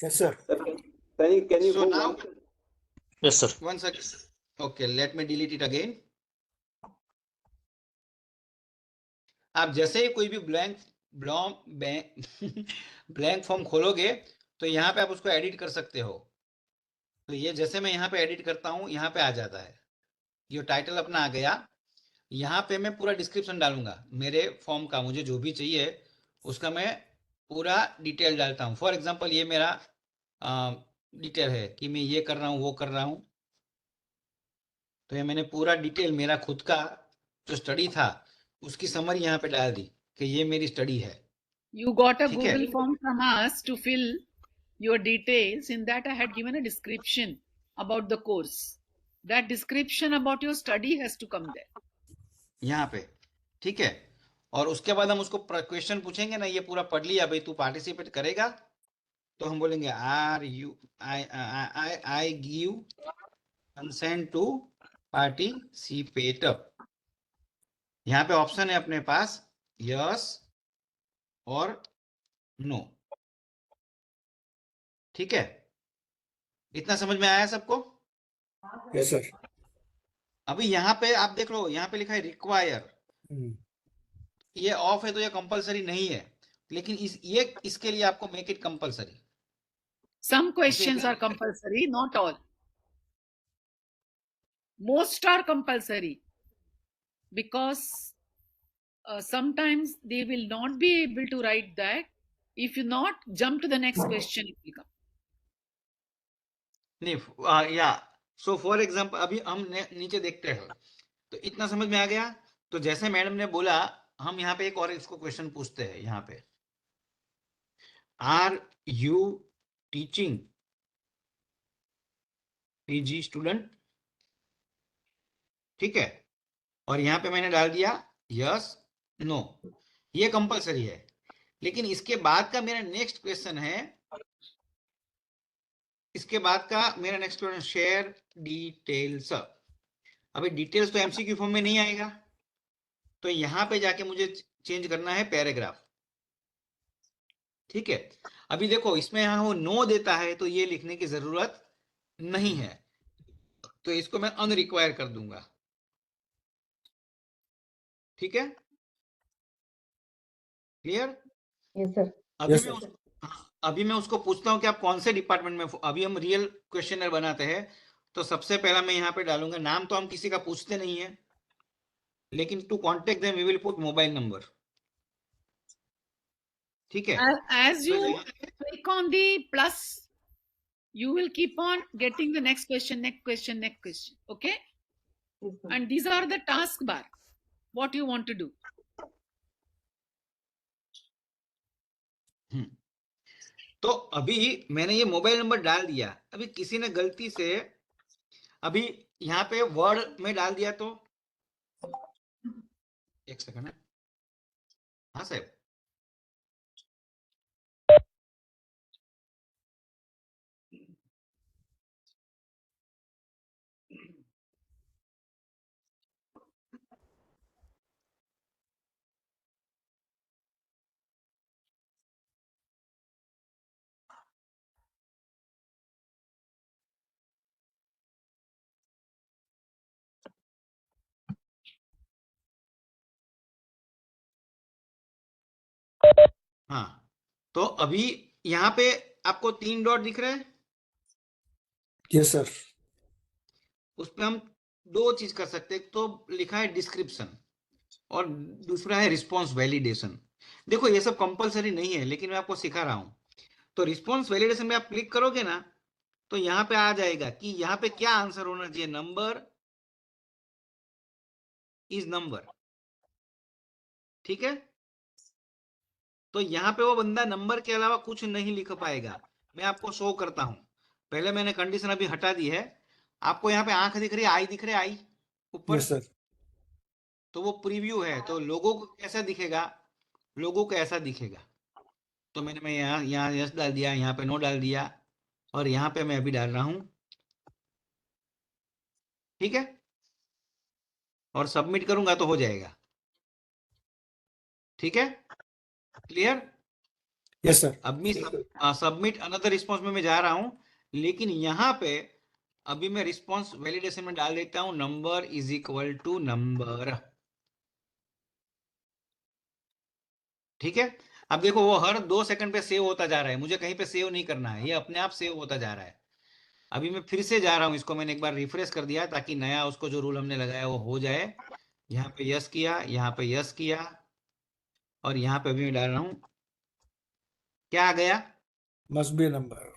Yes, sir. Can you So go now, once? Yes, sir. once again, okay, let me delete it again. आप जैसे ही कोई भी ब्लैंक फॉर्म खोलोगे तो यहाँ पे आप उसको एडिट कर सकते हो। तो ये जैसे मैं यहाँ पे एडिट करता हूँ यहाँ पे आ जाता है, ये टाइटल अपना आ गया। यहाँ पे मैं पूरा डिस्क्रिप्शन डालूंगा मेरे फॉर्म का, मुझे जो भी चाहिए उसका मैं पूरा डिटेल डालता हूँ। फॉर एग्जांपल ये मेरा डिटेल है कि मैं ये कर रहा हूँ वो कर रहा हूँ। तो ये मैंने पूरा डिटेल मेरा खुद का जो स्टडी था उसकी समरी यहाँ पे डाल दी कि ये मेरी स्टडी है। You got a ठीक है? Google form from us to fill your details. In that, I had given a description about the course. That description about your study has to come there. यहाँ पे, ठीक है। और उसके बाद हम उसको क्वेश्चन पूछेंगे ना, ये पूरा पढ़ लिया भाई, तू पार्टिसिपेट करेगा? तो हम बोलेंगे I give consent to participate. यहाँ पे ऑप्शन है अपने पास यस और नो। ठीक है, इतना समझ में आया सबको? Yes sir. अभी यहाँ पे आप देख लो, यहाँ पे लिखा है रिक्वायर, ये ऑफ है तो ये कंपलसरी नहीं है, लेकिन इसके लिए आपको make it compulsory. Some questions are compulsory, not all. Most are compulsory because sometimes they will not be able to write that. If you not jump to the next question, it will come. नहीं या so for example अभी हम नीचे देखते हैं, तो इतना समझ में आ गया। तो जैसे मैडम ने बोला, हम यहाँ पे एक और इसको क्वेश्चन पूछते हैं। यहाँ पे are you teaching PG student, ठीक है, और यहाँ पे मैंने डाल दिया यस नो, ये कंपलसरी है। लेकिन इसके बाद का मेरा नेक्स्ट क्वेश्चन है, इसके बाद का मेरा नेक्स्ट क्वेश्चन शेयर डिटेल्स। अभी डिटेल्स तो एमसीक्यू फॉर्म में नहीं आएगा, तो यहाँ पे जाके मुझे चेंज करना है पैराग्राफ। ठीक है, अभी देखो इसमें यहाँ वो नो देता है तो ये लिखने की जरूरत नहीं है, तो इसको मैं अनरिक्वायर कर दूंगा। ठीक है, क्लियर? Yes sir. अभी मैं उसको पूछता हूँ कि आप कौन से डिपार्टमेंट में, अभी हम रियल क्वेश्चनर बनाते हैं, तो सबसे पहला मैं यहाँ पे डालूंगा, नाम तो हम किसी का पूछते नहीं है, लेकिन to contact them we will put mobile number. ठीक है, As you click on the plus, you will keep on getting the next question, next question, next question. Okay? Yes, sir. And these are the task bar. What you want to do. तो अभी मैंने ये mobile number डाल दिया, अभी किसी ने गलती से अभी यहाँ पे वर्ड में डाल दिया तो एक सेकंड है। हाँ साहब, हाँ, तो अभी यहाँ पे आपको 3 डॉट दिख रहे हैं। Yes sir. उस पर हम 2 चीज कर सकते हैं, तो लिखा है डिस्क्रिप्शन और दूसरा है रिस्पॉन्स वैलिडेशन। देखो ये सब कंपलसरी नहीं है, लेकिन मैं आपको सिखा रहा हूं। तो रिस्पॉन्स वैलिडेशन में आप क्लिक करोगे ना, तो यहाँ पे आ जाएगा कि यहाँ पे क्या आंसर होना चाहिए, नंबर इज नंबर। ठीक है, तो यहाँ पे वो बंदा नंबर के अलावा कुछ नहीं लिख पाएगा। मैं आपको शो करता हूं, पहले मैंने कंडीशन अभी हटा दी है। आपको यहाँ पे आंख दिख रही है, आई दिख रही है, आई ऊपर, यस सर। तो वो प्रीव्यू है। तो लोगों को कैसा दिखेगा, लोगों को ऐसा दिखेगा। तो मैं यहाँ यहाँ यस डाल दिया, यहाँ पे नो डाल दिया, और यहाँ पे मैं अभी डाल रहा हूं। ठीक है, और सबमिट करूंगा तो हो जाएगा। ठीक है, क्लियर? Yes sir. अब मैं सबमिट अनदर रिस्पॉन्स में मैं जा रहा हूं, लेकिन यहाँ पे अभी मैं रिस्पॉन्स वैलिडेशन में डाल देता हूं number is equal to number. ठीक है, अब देखो वो हर 2 सेकंड पे सेव होता जा रहा है, मुझे कहीं पे सेव नहीं करना है, ये अपने आप सेव होता जा रहा है। अभी मैं फिर से जा रहा हूं, इसको मैंने एक बार रिफ्रेश कर दिया ताकि नया उसको जो रूल हमने लगाया वो हो जाए। यहाँ पे यस किया, यहाँ पे यस किया, और यहाँ पे अभी मैं डाल रहा हूं, क्या आ गया? Must be number.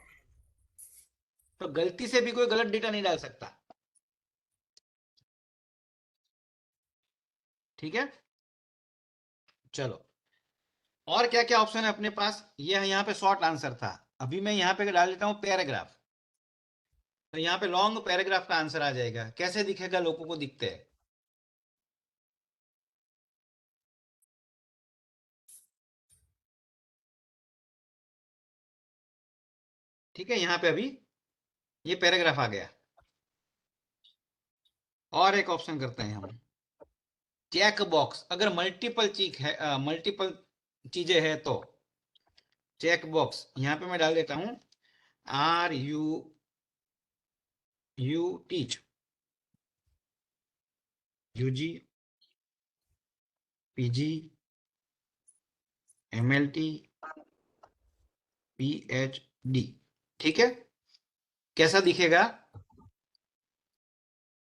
तो गलती से भी कोई गलत डेटा नहीं डाल सकता। ठीक है, चलो और क्या क्या ऑप्शन है अपने पास। ये यहाँ पे शॉर्ट आंसर था, अभी मैं यहाँ पे डाल देता हूँ पैराग्राफ, तो यहाँ पे लॉन्ग पैराग्राफ का आंसर आ जाएगा। कैसे दिखेगा, लोगों को दिखते हैं। ठीक है, यहाँ पे अभी ये पैराग्राफ आ गया। और एक ऑप्शन करते हैं हम, चेक बॉक्स, अगर मल्टीपल चीज है, मल्टीपल चीजें है तो चेक बॉक्स यहाँ पे मैं डाल देता हूं, are you teach, UG, PG, MLT, PhD. ठीक है, कैसा दिखेगा?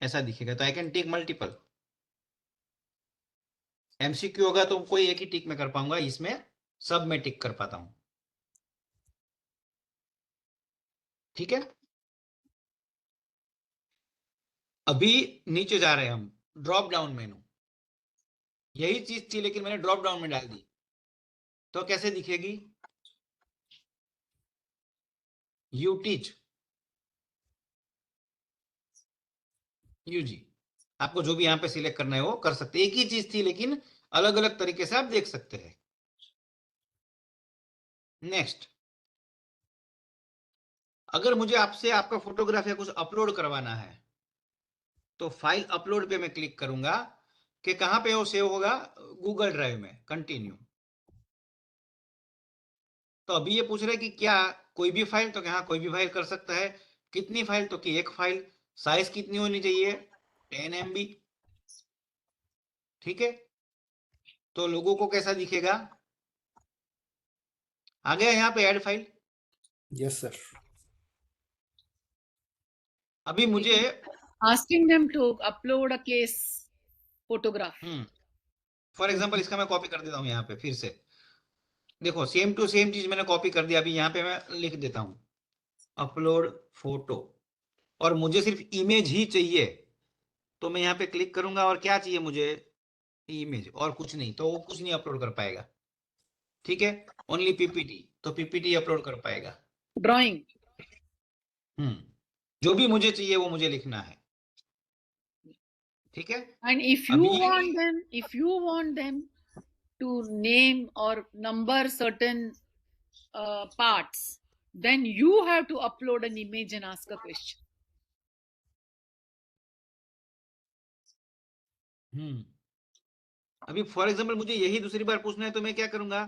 ऐसा दिखेगा। तो I can tick multiple. MCQ होगा तो कोई एक ही टिक में कर पाऊंगा, इसमें सब में टिक कर पाता हूं। ठीक है, अभी नीचे जा रहे हैं हम, ड्रॉप डाउन मेनू। यही चीज थी लेकिन मैंने ड्रॉप डाउन में डाल दी, तो कैसे दिखेगी? You teach, UG. आपको जो भी यहाँ पे सिलेक्ट करना है वो कर सकते हैं। एक ही चीज थी लेकिन अलग अलग तरीके से आप देख सकते हैं। नेक्स्ट, अगर मुझे आपसे आपका फोटोग्राफ या कुछ अपलोड करवाना है तो फाइल अपलोड पे मैं क्लिक करूंगा कि कहां पे वो सेव होगा, गूगल ड्राइव में। कंटिन्यू। तो अभी ये पूछ रहे कि क्या कोई भी फाइल, तो हाँ कोई भी फाइल कर सकता है। कितनी फाइल, तो कि एक फाइल। साइज कितनी होनी चाहिए? 10 MB। ठीक है, तो लोगों को कैसा दिखेगा? आ गया यहाँ पे ऐड फाइल। Yes sir. अभी मुझे asking them to upload a case photograph. For example इसका मैं कॉपी कर देता हूँ यहाँ पे फिर से। देखो सेम टू सेम चीज मैंने कॉपी कर दिया। अभी यहाँ पे मैं लिख देता हूँ अपलोड फोटो, और मुझे सिर्फ इमेज ही चाहिए, तो मैं यहाँ पे क्लिक करूंगा। और क्या चाहिए मुझे? इमेज, और कुछ नहीं, तो वो कुछ नहीं अपलोड कर पाएगा। ठीक है, ओनली पीपीटी, तो पीपीटी अपलोड कर पाएगा। Drawing. जो भी मुझे चाहिए वो मुझे लिखना है। ठीक है, And if you want them to name or number certain parts, then you have to upload an image and ask a question. अभी फॉर एग्जांपल मुझे यही दूसरी बार पूछना है, तो मैं क्या करूंगा?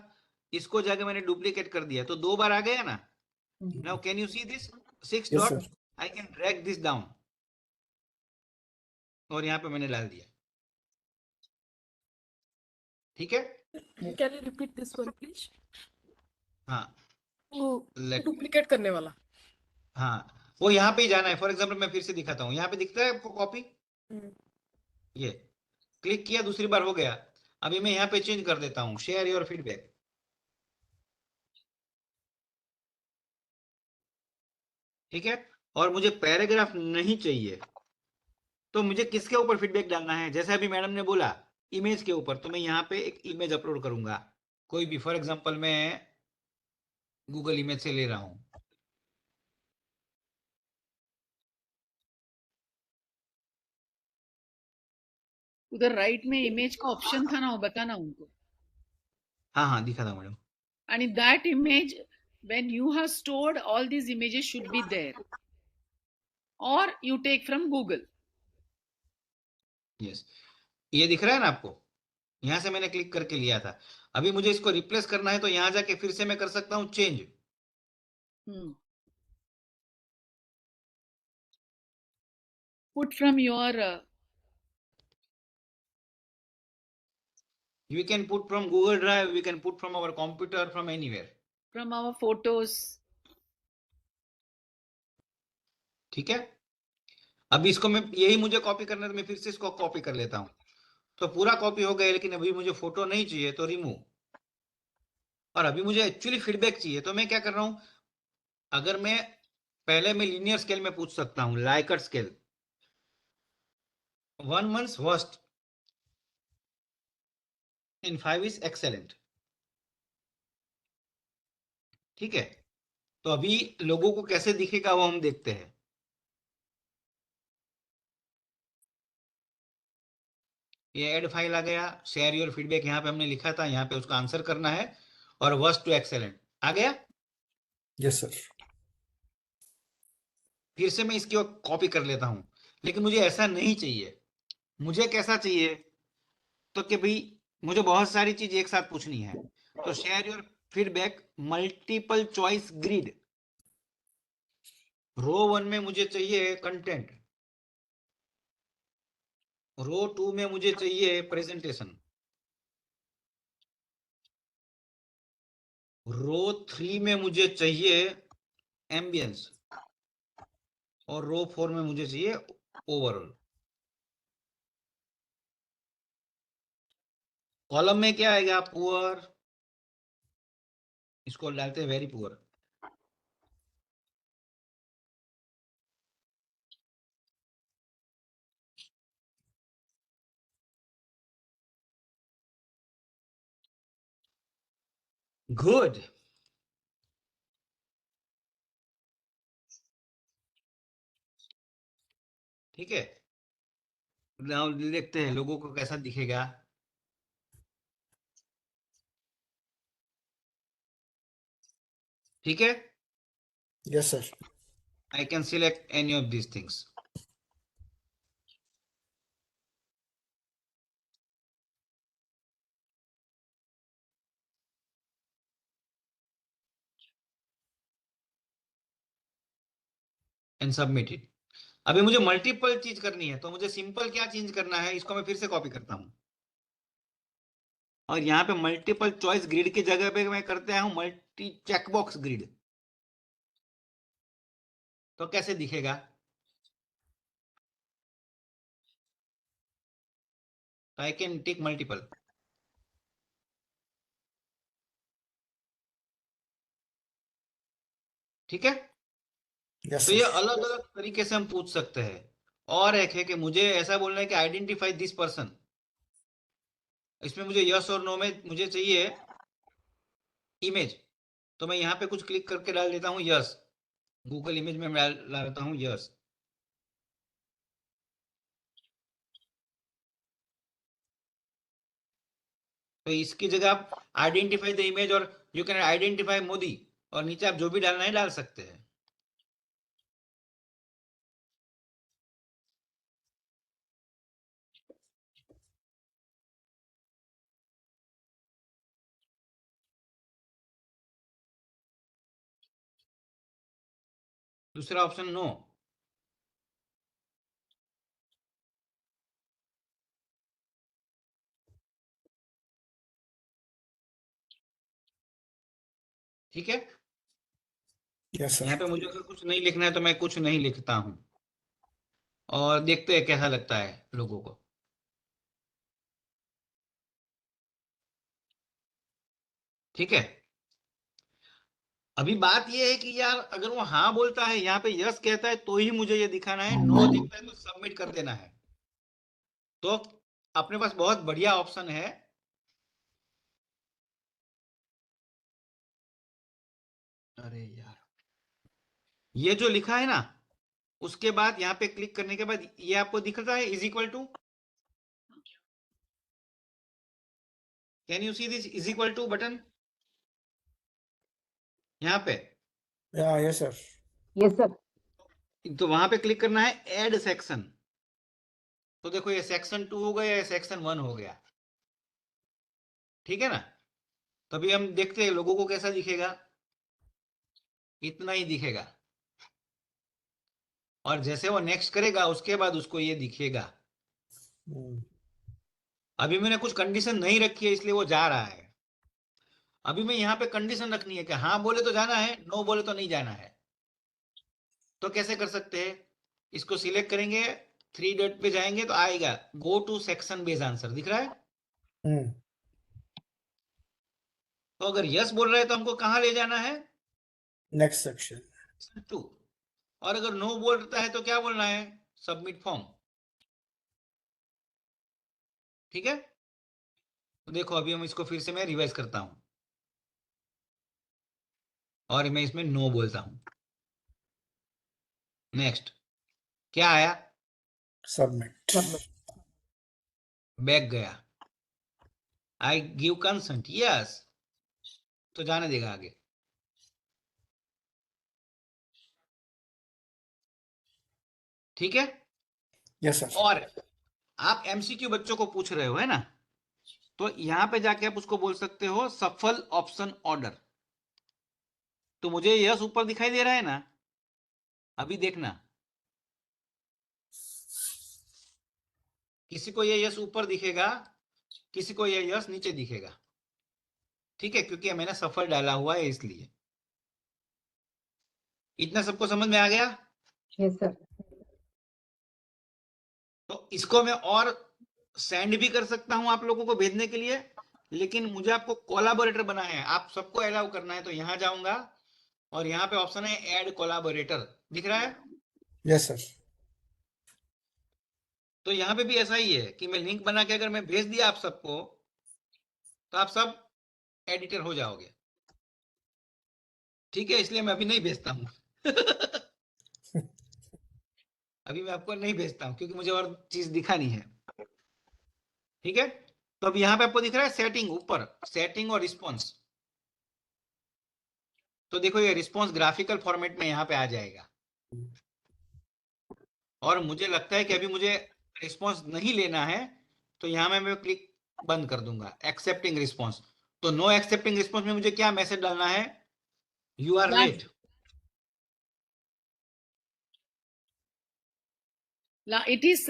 इसको जाके मैंने डुप्लीकेट कर दिया, तो 2 बार आ गया ना। Now can you see this 6 Yes, dot? sir. I can drag this down, और यहाँ पे मैंने डाल दिया। ठीक है, Can you repeat this one, please? हाँ वो let- डुप्लीकेट करने वाला। हाँ, वो यहाँ पे ही जाना है। फॉर एग्जांपल मैं फिर से दिखाता हूँ, यहाँ पे दिखता है आपको कॉपी, ये क्लिक किया, दूसरी बार हो गया। अभी मैं यहाँ पे चेंज कर देता हूँ, शेयर योर फीडबैक। ठीक है, और मुझे पैराग्राफ नहीं चाहिए, तो मुझे किसके ऊपर फीडबैक डालना है? जैसे अभी मैडम ने बोला इमेज के ऊपर, तो मैं यहाँ पे एक इमेज अपलोड करूंगा, कोई भी। फॉर एग्जांपल मैं गूगल इमेज से ले रहा हूं। उधर राइट में इमेज का ऑप्शन था ना, वो बताना उनको। हाँ हाँ दिखा था madam. And in that image, when you have stored, all these images should be there, or you take from Google. Yes, ये दिख रहा है ना आपको? यहां से मैंने क्लिक करके लिया था। अभी मुझे इसको रिप्लेस करना है, तो यहां जाके फिर से मैं कर सकता हूँ change. Put from your We can put from Google Drive, we can put from our computer, from anywhere. from our photos. ठीक है, अभी इसको मैं, यही मुझे कॉपी करना है, तो मैं फिर से इसको कॉपी कर लेता हूँ। तो पूरा कॉपी हो गया, लेकिन अभी मुझे फोटो नहीं चाहिए, तो रिमूव। और अभी मुझे एक्चुअली फीडबैक चाहिए, तो मैं क्या कर रहा हूं? अगर मैं पहले मैं लीनियर स्केल में पूछ सकता हूं, Likert scale, 1 month's worst in 5 is excellent। ठीक है, तो अभी लोगों को कैसे दिखेगा वो हम देखते हैं। ये ऐड फाइल आ गया, शेयर योर फीडबैक यहाँ पे हमने लिखा था, यहाँ पे उसका आंसर करना है, और वर्स्ट टू एक्सेलेंट आ गया। Yes sir. फिर से मैं इसकी कॉपी कर लेता हूं, लेकिन मुझे ऐसा नहीं चाहिए। मुझे कैसा चाहिए? तो कि भाई मुझे बहुत सारी चीज एक साथ पूछनी है, तो share your feedback multiple choice grid. Row 1 में मुझे चाहिए कंटेंट, रो 2 में मुझे चाहिए प्रेजेंटेशन, रो 3 में मुझे चाहिए एम्बियंस, और रो 4 में मुझे चाहिए ओवरऑल। कॉलम में क्या आएगा? पुअर, इसको डालते हैं वेरी पुअर। गुड। ठीक है, नाउ देखते हैं लोगों को कैसा दिखेगा। ठीक है, Yes, sir. I can select any of these things. And submit it. अभी मुझे मल्टीपल चीज करनी है, तो मुझे सिंपल क्या चेंज करना है, इसको मैं फिर से कॉपी करता हूं, और यहाँ पे मल्टीपल चॉइस ग्रिड की जगह पे मैं करते हूं मल्टी चेकबॉक्स ग्रिड। तो कैसे दिखेगा? तो आई कैन टिक मल्टीपल। ठीक है, Yes, तो ये sir. अलग अलग तरीके से हम पूछ सकते हैं। और एक है कि मुझे ऐसा बोलना है कि आइडेंटिफाई दिस पर्सन। इसमें मुझे यस और नो में मुझे चाहिए इमेज, तो मैं यहाँ पे कुछ क्लिक करके डाल देता हूँ यस। गूगल इमेज में मैं डाल देता हूँ यस। तो इसकी जगह आप आइडेंटिफाई द इमेज और यू कैन आइडेंटिफाई मोदी, और नीचे आप जो भी डालना है डाल सकते हैं। दूसरा ऑप्शन नो। ठीक है, Yes, sir. यहाँ पे मुझे अगर कुछ नहीं लिखना है तो मैं कुछ नहीं लिखता हूं, और देखते हैं कैसा लगता है लोगों को। ठीक है, अभी बात ये है कि यार अगर वो हाँ बोलता है, यहाँ पे यस कहता है, तो ही मुझे ये दिखाना है, नो दिखता है तो सबमिट कर देना है। तो अपने पास बहुत बढ़िया ऑप्शन है। अरे यार, ये जो लिखा है ना, उसके बाद यहाँ पे क्लिक करने के बाद ये आपको दिखता है is equal to, can you see this is equal to button यहाँ पे? Yeah, yes, sir. Yes, sir. तो वहां पे क्लिक करना है ऐड सेक्शन। तो देखो ये सेक्शन 2 हो गया, ये सेक्शन 1 हो गया। ठीक है ना, तभी हम देखते हैं लोगों को कैसा दिखेगा, इतना ही दिखेगा। और जैसे वो नेक्स्ट करेगा उसके बाद उसको ये दिखेगा। अभी मैंने कुछ कंडीशन नहीं रखी है इसलिए वो जा रहा है। अभी मैं यहाँ पे कंडीशन रखनी है कि हाँ बोले तो जाना है, नो बोले तो नहीं जाना है। तो कैसे कर सकते हैं? इसको सिलेक्ट करेंगे, 3 डॉट पे जाएंगे तो आएगा go to section based answer, दिख रहा है। तो अगर यस बोल रहा है तो हमको कहाँ ले जाना है? Next section. 2। और अगर नो बोलता है तो क्या बोलना है? Submit form. ठीक है, तो देखो अभी हम इसको फिर से मैं रिवाइज करता हूं, और मैं इसमें नो बोलता हूं। नेक्स्ट क्या आया? Submit. बैक गया, आई गिव कंसेंट, यस, तो जाने देगा आगे। ठीक है, Yes, sir. और आप एमसीक्यू बच्चों को पूछ रहे हो है ना, तो यहां पे जाके आप उसको बोल सकते हो सफल ऑप्शन ऑर्डर। तो मुझे यस ऊपर दिखाई दे रहा है ना, अभी देखना, किसी को ये यस ऊपर दिखेगा, किसी को ये यस नीचे दिखेगा, ठीक है, क्योंकि मैंने सफल डाला हुआ है इसलिए। इतना सबको समझ में आ गया? Yes sir. तो इसको मैं और सेंड भी कर सकता हूं आप लोगों को भेजने के लिए, लेकिन मुझे आपको कोलैबोरेटर बनाना है, आप सबको अलाउ करना है। तो यहां जाऊंगा और यहाँ पे ऑप्शन है ऐड कोलैबोरेटर, दिख रहा है? Yes sir. तो यहाँ पे भी ऐसा ही है कि मैं लिंक बना के अगर मैं भेज दिया आप सबको, तो आप सब एडिटर हो जाओगे, ठीक है, इसलिए मैं अभी नहीं भेजता हूँ। अभी मैं आपको नहीं भेजता हूँ क्योंकि मुझे और चीज दिखानी है, ठीक है। तो अब यहाँ पे आपको दिख रहा है सेटिंग, ऊपर सेटिंग और रिस्पॉन्स। तो देखो ये रिस्पॉन्स ग्राफिकल फॉर्मेट में यहाँ पे आ जाएगा, और मुझे लगता है कि अभी मुझे रिस्पॉन्स नहीं लेना है, तो यहाँ मैं क्लिक बंद कर दूंगा एक्सेप्टिंग रिस्पॉन्स। तो नो एक्सेप्टिंग रिस्पॉन्स में मुझे क्या मैसेज डालना है? You are late. It is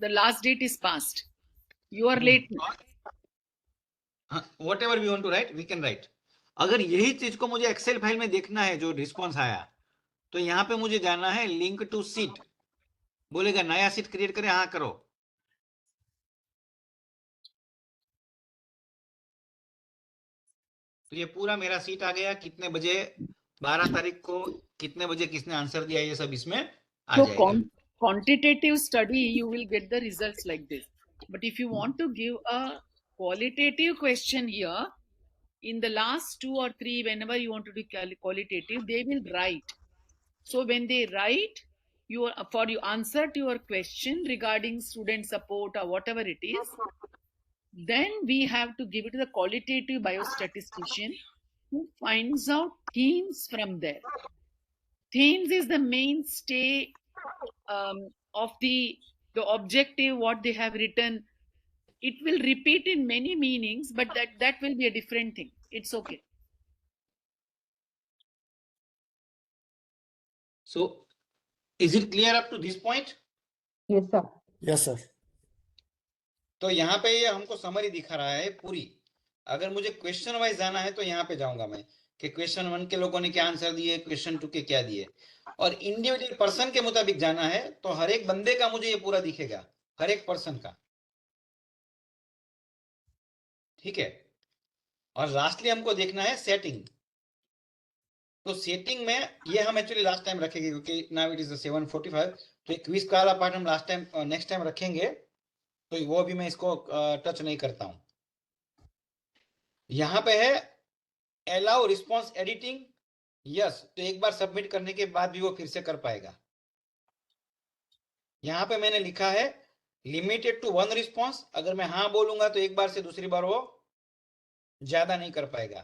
the last date is passed. You are late. Whatever we want to write we can write. अगर यही चीज को मुझे एक्सेल फाइल में देखना है जो रिस्पॉन्स आया, तो यहाँ पे मुझे जाना है लिंक टू सीट, बोलेगा नया सीट क्रिएट करें, हाँ करो। तो ये पूरा मेरा सीट आ गया, कितने बजे 12 तारीख को कितने बजे किसने आंसर दिया, ये सब इसमें आ So जाएगा। quantitative study, you will get the results like this. But if you want to give a qualitative question here, in the last 2 or 3, whenever you want to do qualitative, they will write. So when they write for your answer to your question regarding student support or whatever it is, then we have to give it to the qualitative biostatistician who finds out themes from there. Themes is the mainstay of the objective, what they have written. It will repeat in many meanings, but that will be a different thing. It's okay. So is it clear up to this point? Yes sir. Yes sir. तो यहाँ पे ये हमको summary दिखा रहा है पूरी। अगर मुझे क्वेश्चन वाइज जाना है तो यहाँ पे जाऊंगा मैं कि क्वेश्चन 1 के लोगों ने क्या आंसर दिए, क्वेश्चन 2 के क्या दिए, और इंडिविजुअल पर्सन के मुताबिक जाना है तो हर एक बंदे का मुझे ये पूरा दिखेगा, हर एक पर्सन का, ठीक है। और लास्टली हमको देखना है सेटिंग। तो सेटिंग में ये हम एक्चुअली लास्ट टाइम रखेंगे क्योंकि नाउ इट इज 7:45, तो एक क्विज वाला पार्ट हम लास्ट टाइम नेक्स्ट टाइम रखेंगे, तो वो भी मैं इसको टच नहीं करता हूं। यहाँ पे है अलाउ रिस्पॉन्स एडिटिंग, यस, तो एक बार सबमिट करने के बाद भी वो फिर से कर पाएगा। यहाँ पे मैंने लिखा है लिमिटेड टू 1 रिस्पॉन्स, अगर मैं हाँ बोलूंगा तो एक बार से दूसरी बार वो ज्यादा नहीं कर पाएगा।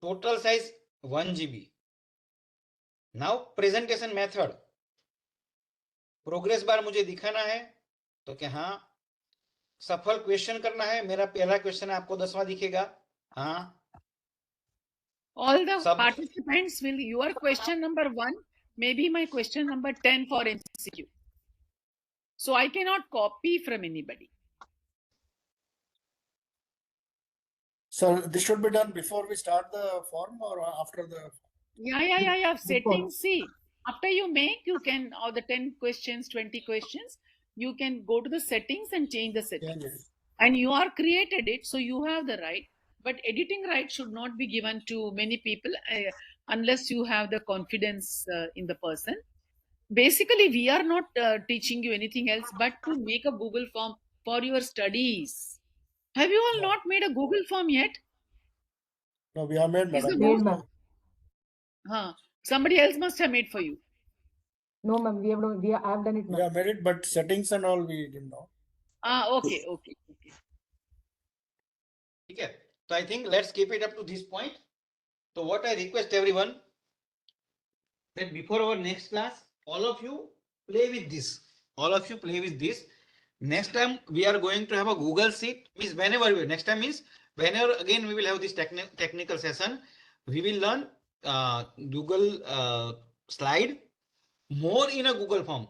Total size 1 GB। Now presentation method, progress bar मुझे दिखाना है, तो क्या हाँ सफल क्वेश्चन करना है, मेरा पहला क्वेश्चन है आपको 10वां दिखेगा, हाँ। All the participants will, your question number 1 may be my question number 10 for MCQ. So I cannot copy from anybody. Sir, this should be done before we start the form or after the? Yeah. Settings. See, after you make, you can, all the 10 questions, 20 questions, you can go to the settings and change the settings. Yeah. And you are created it, so you have the right. But editing right should not be given to many people unless you have the confidence in the person. Basically, we are not teaching you anything else but to make a Google form for your studies. Have you all not made a Google form yet? No, we have made, madam. Somebody else must have made for you. No, ma'am, I have done it. We have made it, but settings and all we didn't know. Okay. Okay. So I think let's keep it up to this point. So what I request everyone, that before our next class, all of you play with this. All of you play with this. Next time we are going to have a Google Sheet. Means whenever we, next time means whenever again we will have this technical session, we will learn Google slide more in a Google form.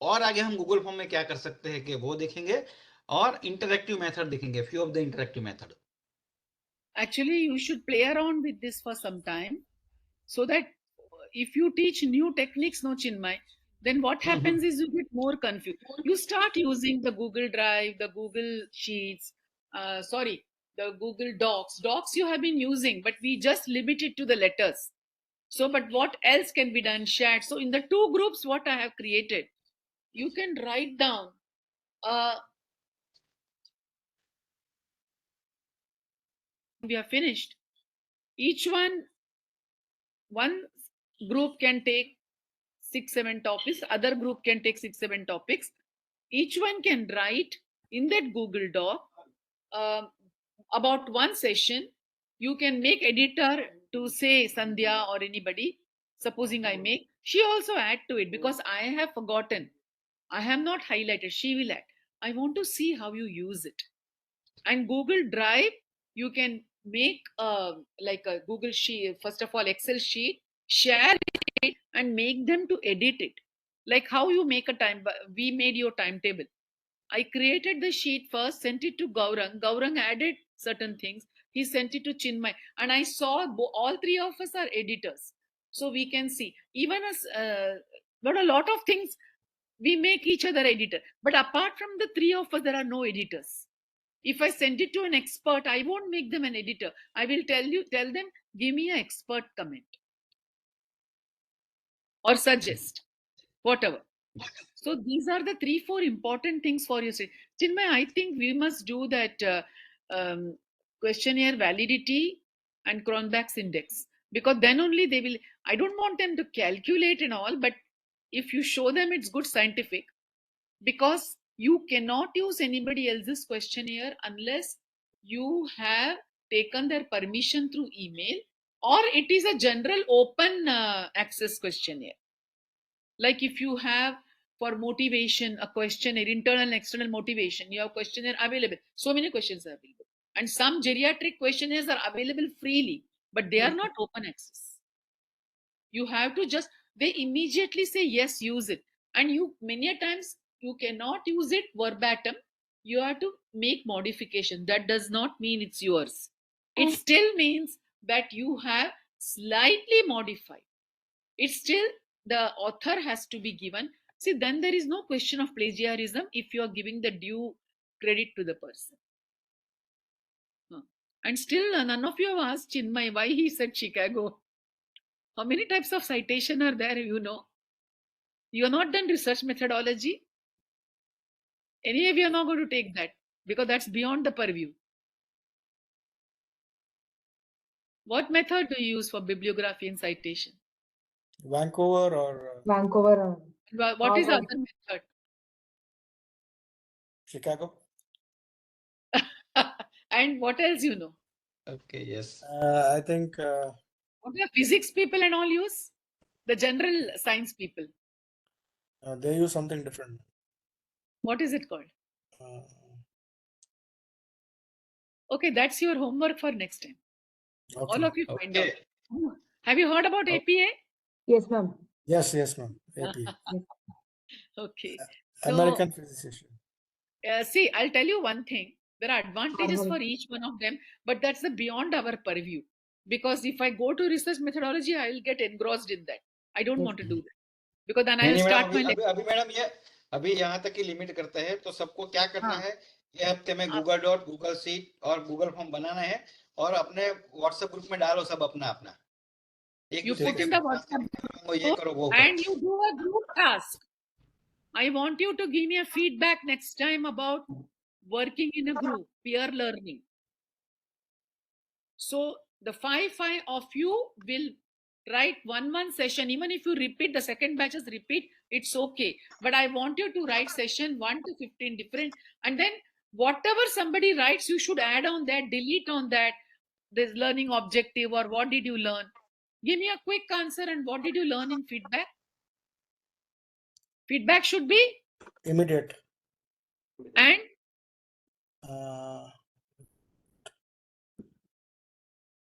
और आगे हम Google form में क्या कर सकते हैं कि वो देखेंगे और interactive method देखेंगे. Few of the interactive method. Actually, you should play around with this for some time, so that if you teach new techniques, no Chinmay, then what happens is you get more confused. You start using the Google Drive, the Google Sheets, the Google Docs. Docs you have been using, but we just limit it to the letters. So, but what else can be done? Shared. So, in the two groups, what I have created, you can write down. We are finished. Each one group can take 6-7 topics. Other group can take 6-7 topics. Each one can write in that Google Doc about one session. You can make editor to say Sandhya or anybody. Supposing I make, she also add to it because I have forgotten. I have not highlighted. She will add. I want to see how you use it. And Google Drive, you can make like a Google sheet, first of all, Excel sheet, share it and make them to edit it. Like how you make a we made your timetable. I created the sheet first, sent it to Gaurang. Gaurang added certain things. He sent it to Chinmay. And I saw all three of us are editors. So we can see, even as, but a lot of things, we make each other editor. But apart from the three of us, there are no editors. If I send it to an expert, I won't make them an editor. I will tell them, give me an expert comment or suggest, whatever. So these are the 3-4 important things for you. Chinmay, I think we must do that questionnaire validity and Cronbach's index, because then only they will, I don't want them to calculate and all, but if you show them it's good scientific, because you cannot use anybody else's questionnaire unless you have taken their permission through email, or it is a general open access questionnaire. Like if you have for motivation a questionnaire, internal and external motivation, you have questionnaire available. So many questions are available. And some geriatric questionnaires are available freely, but they are not open access. You have to just, they immediately say, yes, use it. And you, many a times, you cannot use it verbatim. You have to make modification. That does not mean it's yours. It still means that you have slightly modified. It's still, the author has to be given. See, then there is no question of plagiarism if you are giving the due credit to the person. And still, none of you have asked Chinmay why he said Chicago. How many types of citation are there, you know? You are not done research methodology. Any of you are not going to take that because that's beyond the purview. What method do you use for bibliography and citation? Vancouver or Vancouver. What is the other method? Chicago. And what else you know? Okay, yes. I think. What do physics people and all use? The general science people. They use something different. What is it called? Okay, that's your homework for next time. Okay. All of you find out. Have you heard about APA? Yes, ma'am. Yes, ma'am. APA. Okay. American physician. See, I'll tell you one thing. There are advantages for each one of them, but that's the beyond our purview. Because if I go to research methodology, I will get engrossed in that. I don't want to do that. Because then I will start my अभी madam ये अभी यहाँ तक की limit करते हैं, तो सबको क्या करना है, ये हफ्ते में गूगल डॉट, गूगल शीट और गूगल फॉर्म बनाना है और अपने व्हाट्सएप ग्रुप में डालो सब अपना अपना. You put in the WhatsApp group and you do a group task. I want you to give me a feedback next time about working in a group, peer learning. So the 5 of you will write one session. Even if you repeat, the second batches repeat, it's okay. But I want you to write session 1 to 15 different. And then whatever somebody writes, you should add on that, delete on that, this learning objective or what did you learn. Give me a quick answer and what did you learn in feedback? Feedback should be? Immediate. And Uh,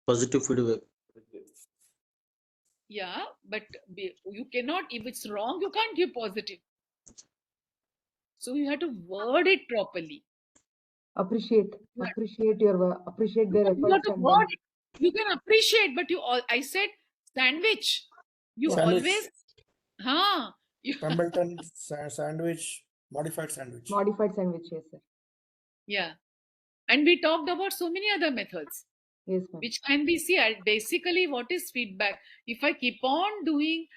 Positive feedback. yeah, but you cannot, if it's wrong, you can't give positive. So you have to word it properly. Appreciate appreciate their You have efforts to and word then it. You can appreciate, but I said sandwich. You Sandwich. always, you, Pemberton sandwich, modified sandwich. modified sandwich, yes, sir. yeah. And we talked about so many other methods, Yes, ma'am. which can be, see, basically what is feedback? If I keep on doing,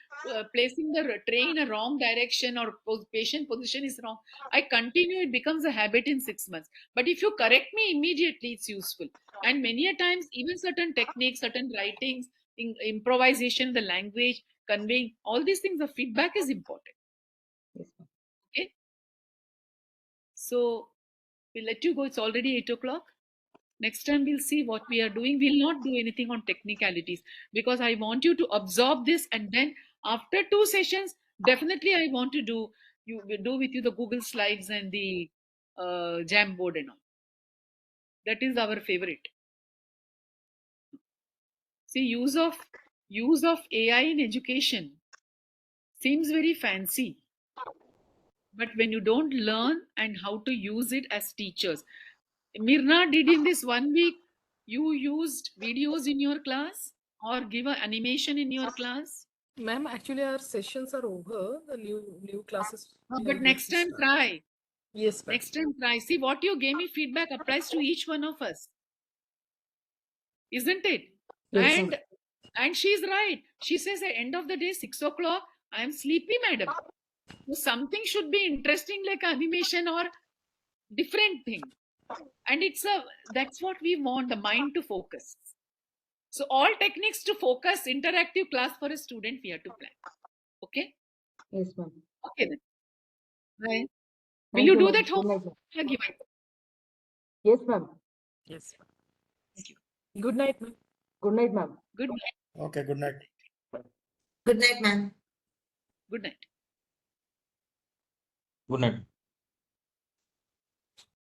placing the tray in a wrong direction or patient position is wrong, I continue, it becomes a habit in 6 months. But if you correct me immediately, it's useful. And many a times, even certain techniques, certain writings, improvisation, the language, conveying, all these things, the feedback is important. Yes, ma'am. Okay. So we'll let you go. It's already 8 o'clock. Next time we'll see what we are doing. We'll not do anything on technicalities because I want you to absorb this, and then after 2 sessions, definitely I want to do with you the Google Slides and the Jamboard and all. That is our favorite. See, use of AI in education seems very fancy, but when you don't learn and how to use it as teachers, Mirna did in this 1 week, you used videos in your class or give an animation in your class? Ma'am, actually our sessions are over. The new classes. we But are next going to time start. try. Yes, ma'am. Next time try. See, what you gave me feedback applies to each one of us. Isn't it? Yes, And ma'am. and she's right. She says at end of the day, 6 o'clock, I am sleepy, madam. So something should be interesting like animation or different thing. And that's what we want, the mind to focus. So all techniques to focus interactive class for a student we have to plan. Okay? Yes, ma'am. Okay then. Bye. Will Thank you you, do ma'am. that Good homework? night, ma'am. Given? Yes, ma'am. Yes, ma'am. Thank you. Good night, ma'am. Good night, ma'am. Good night. Okay, good night. Good night, ma'am. Good night. Good night.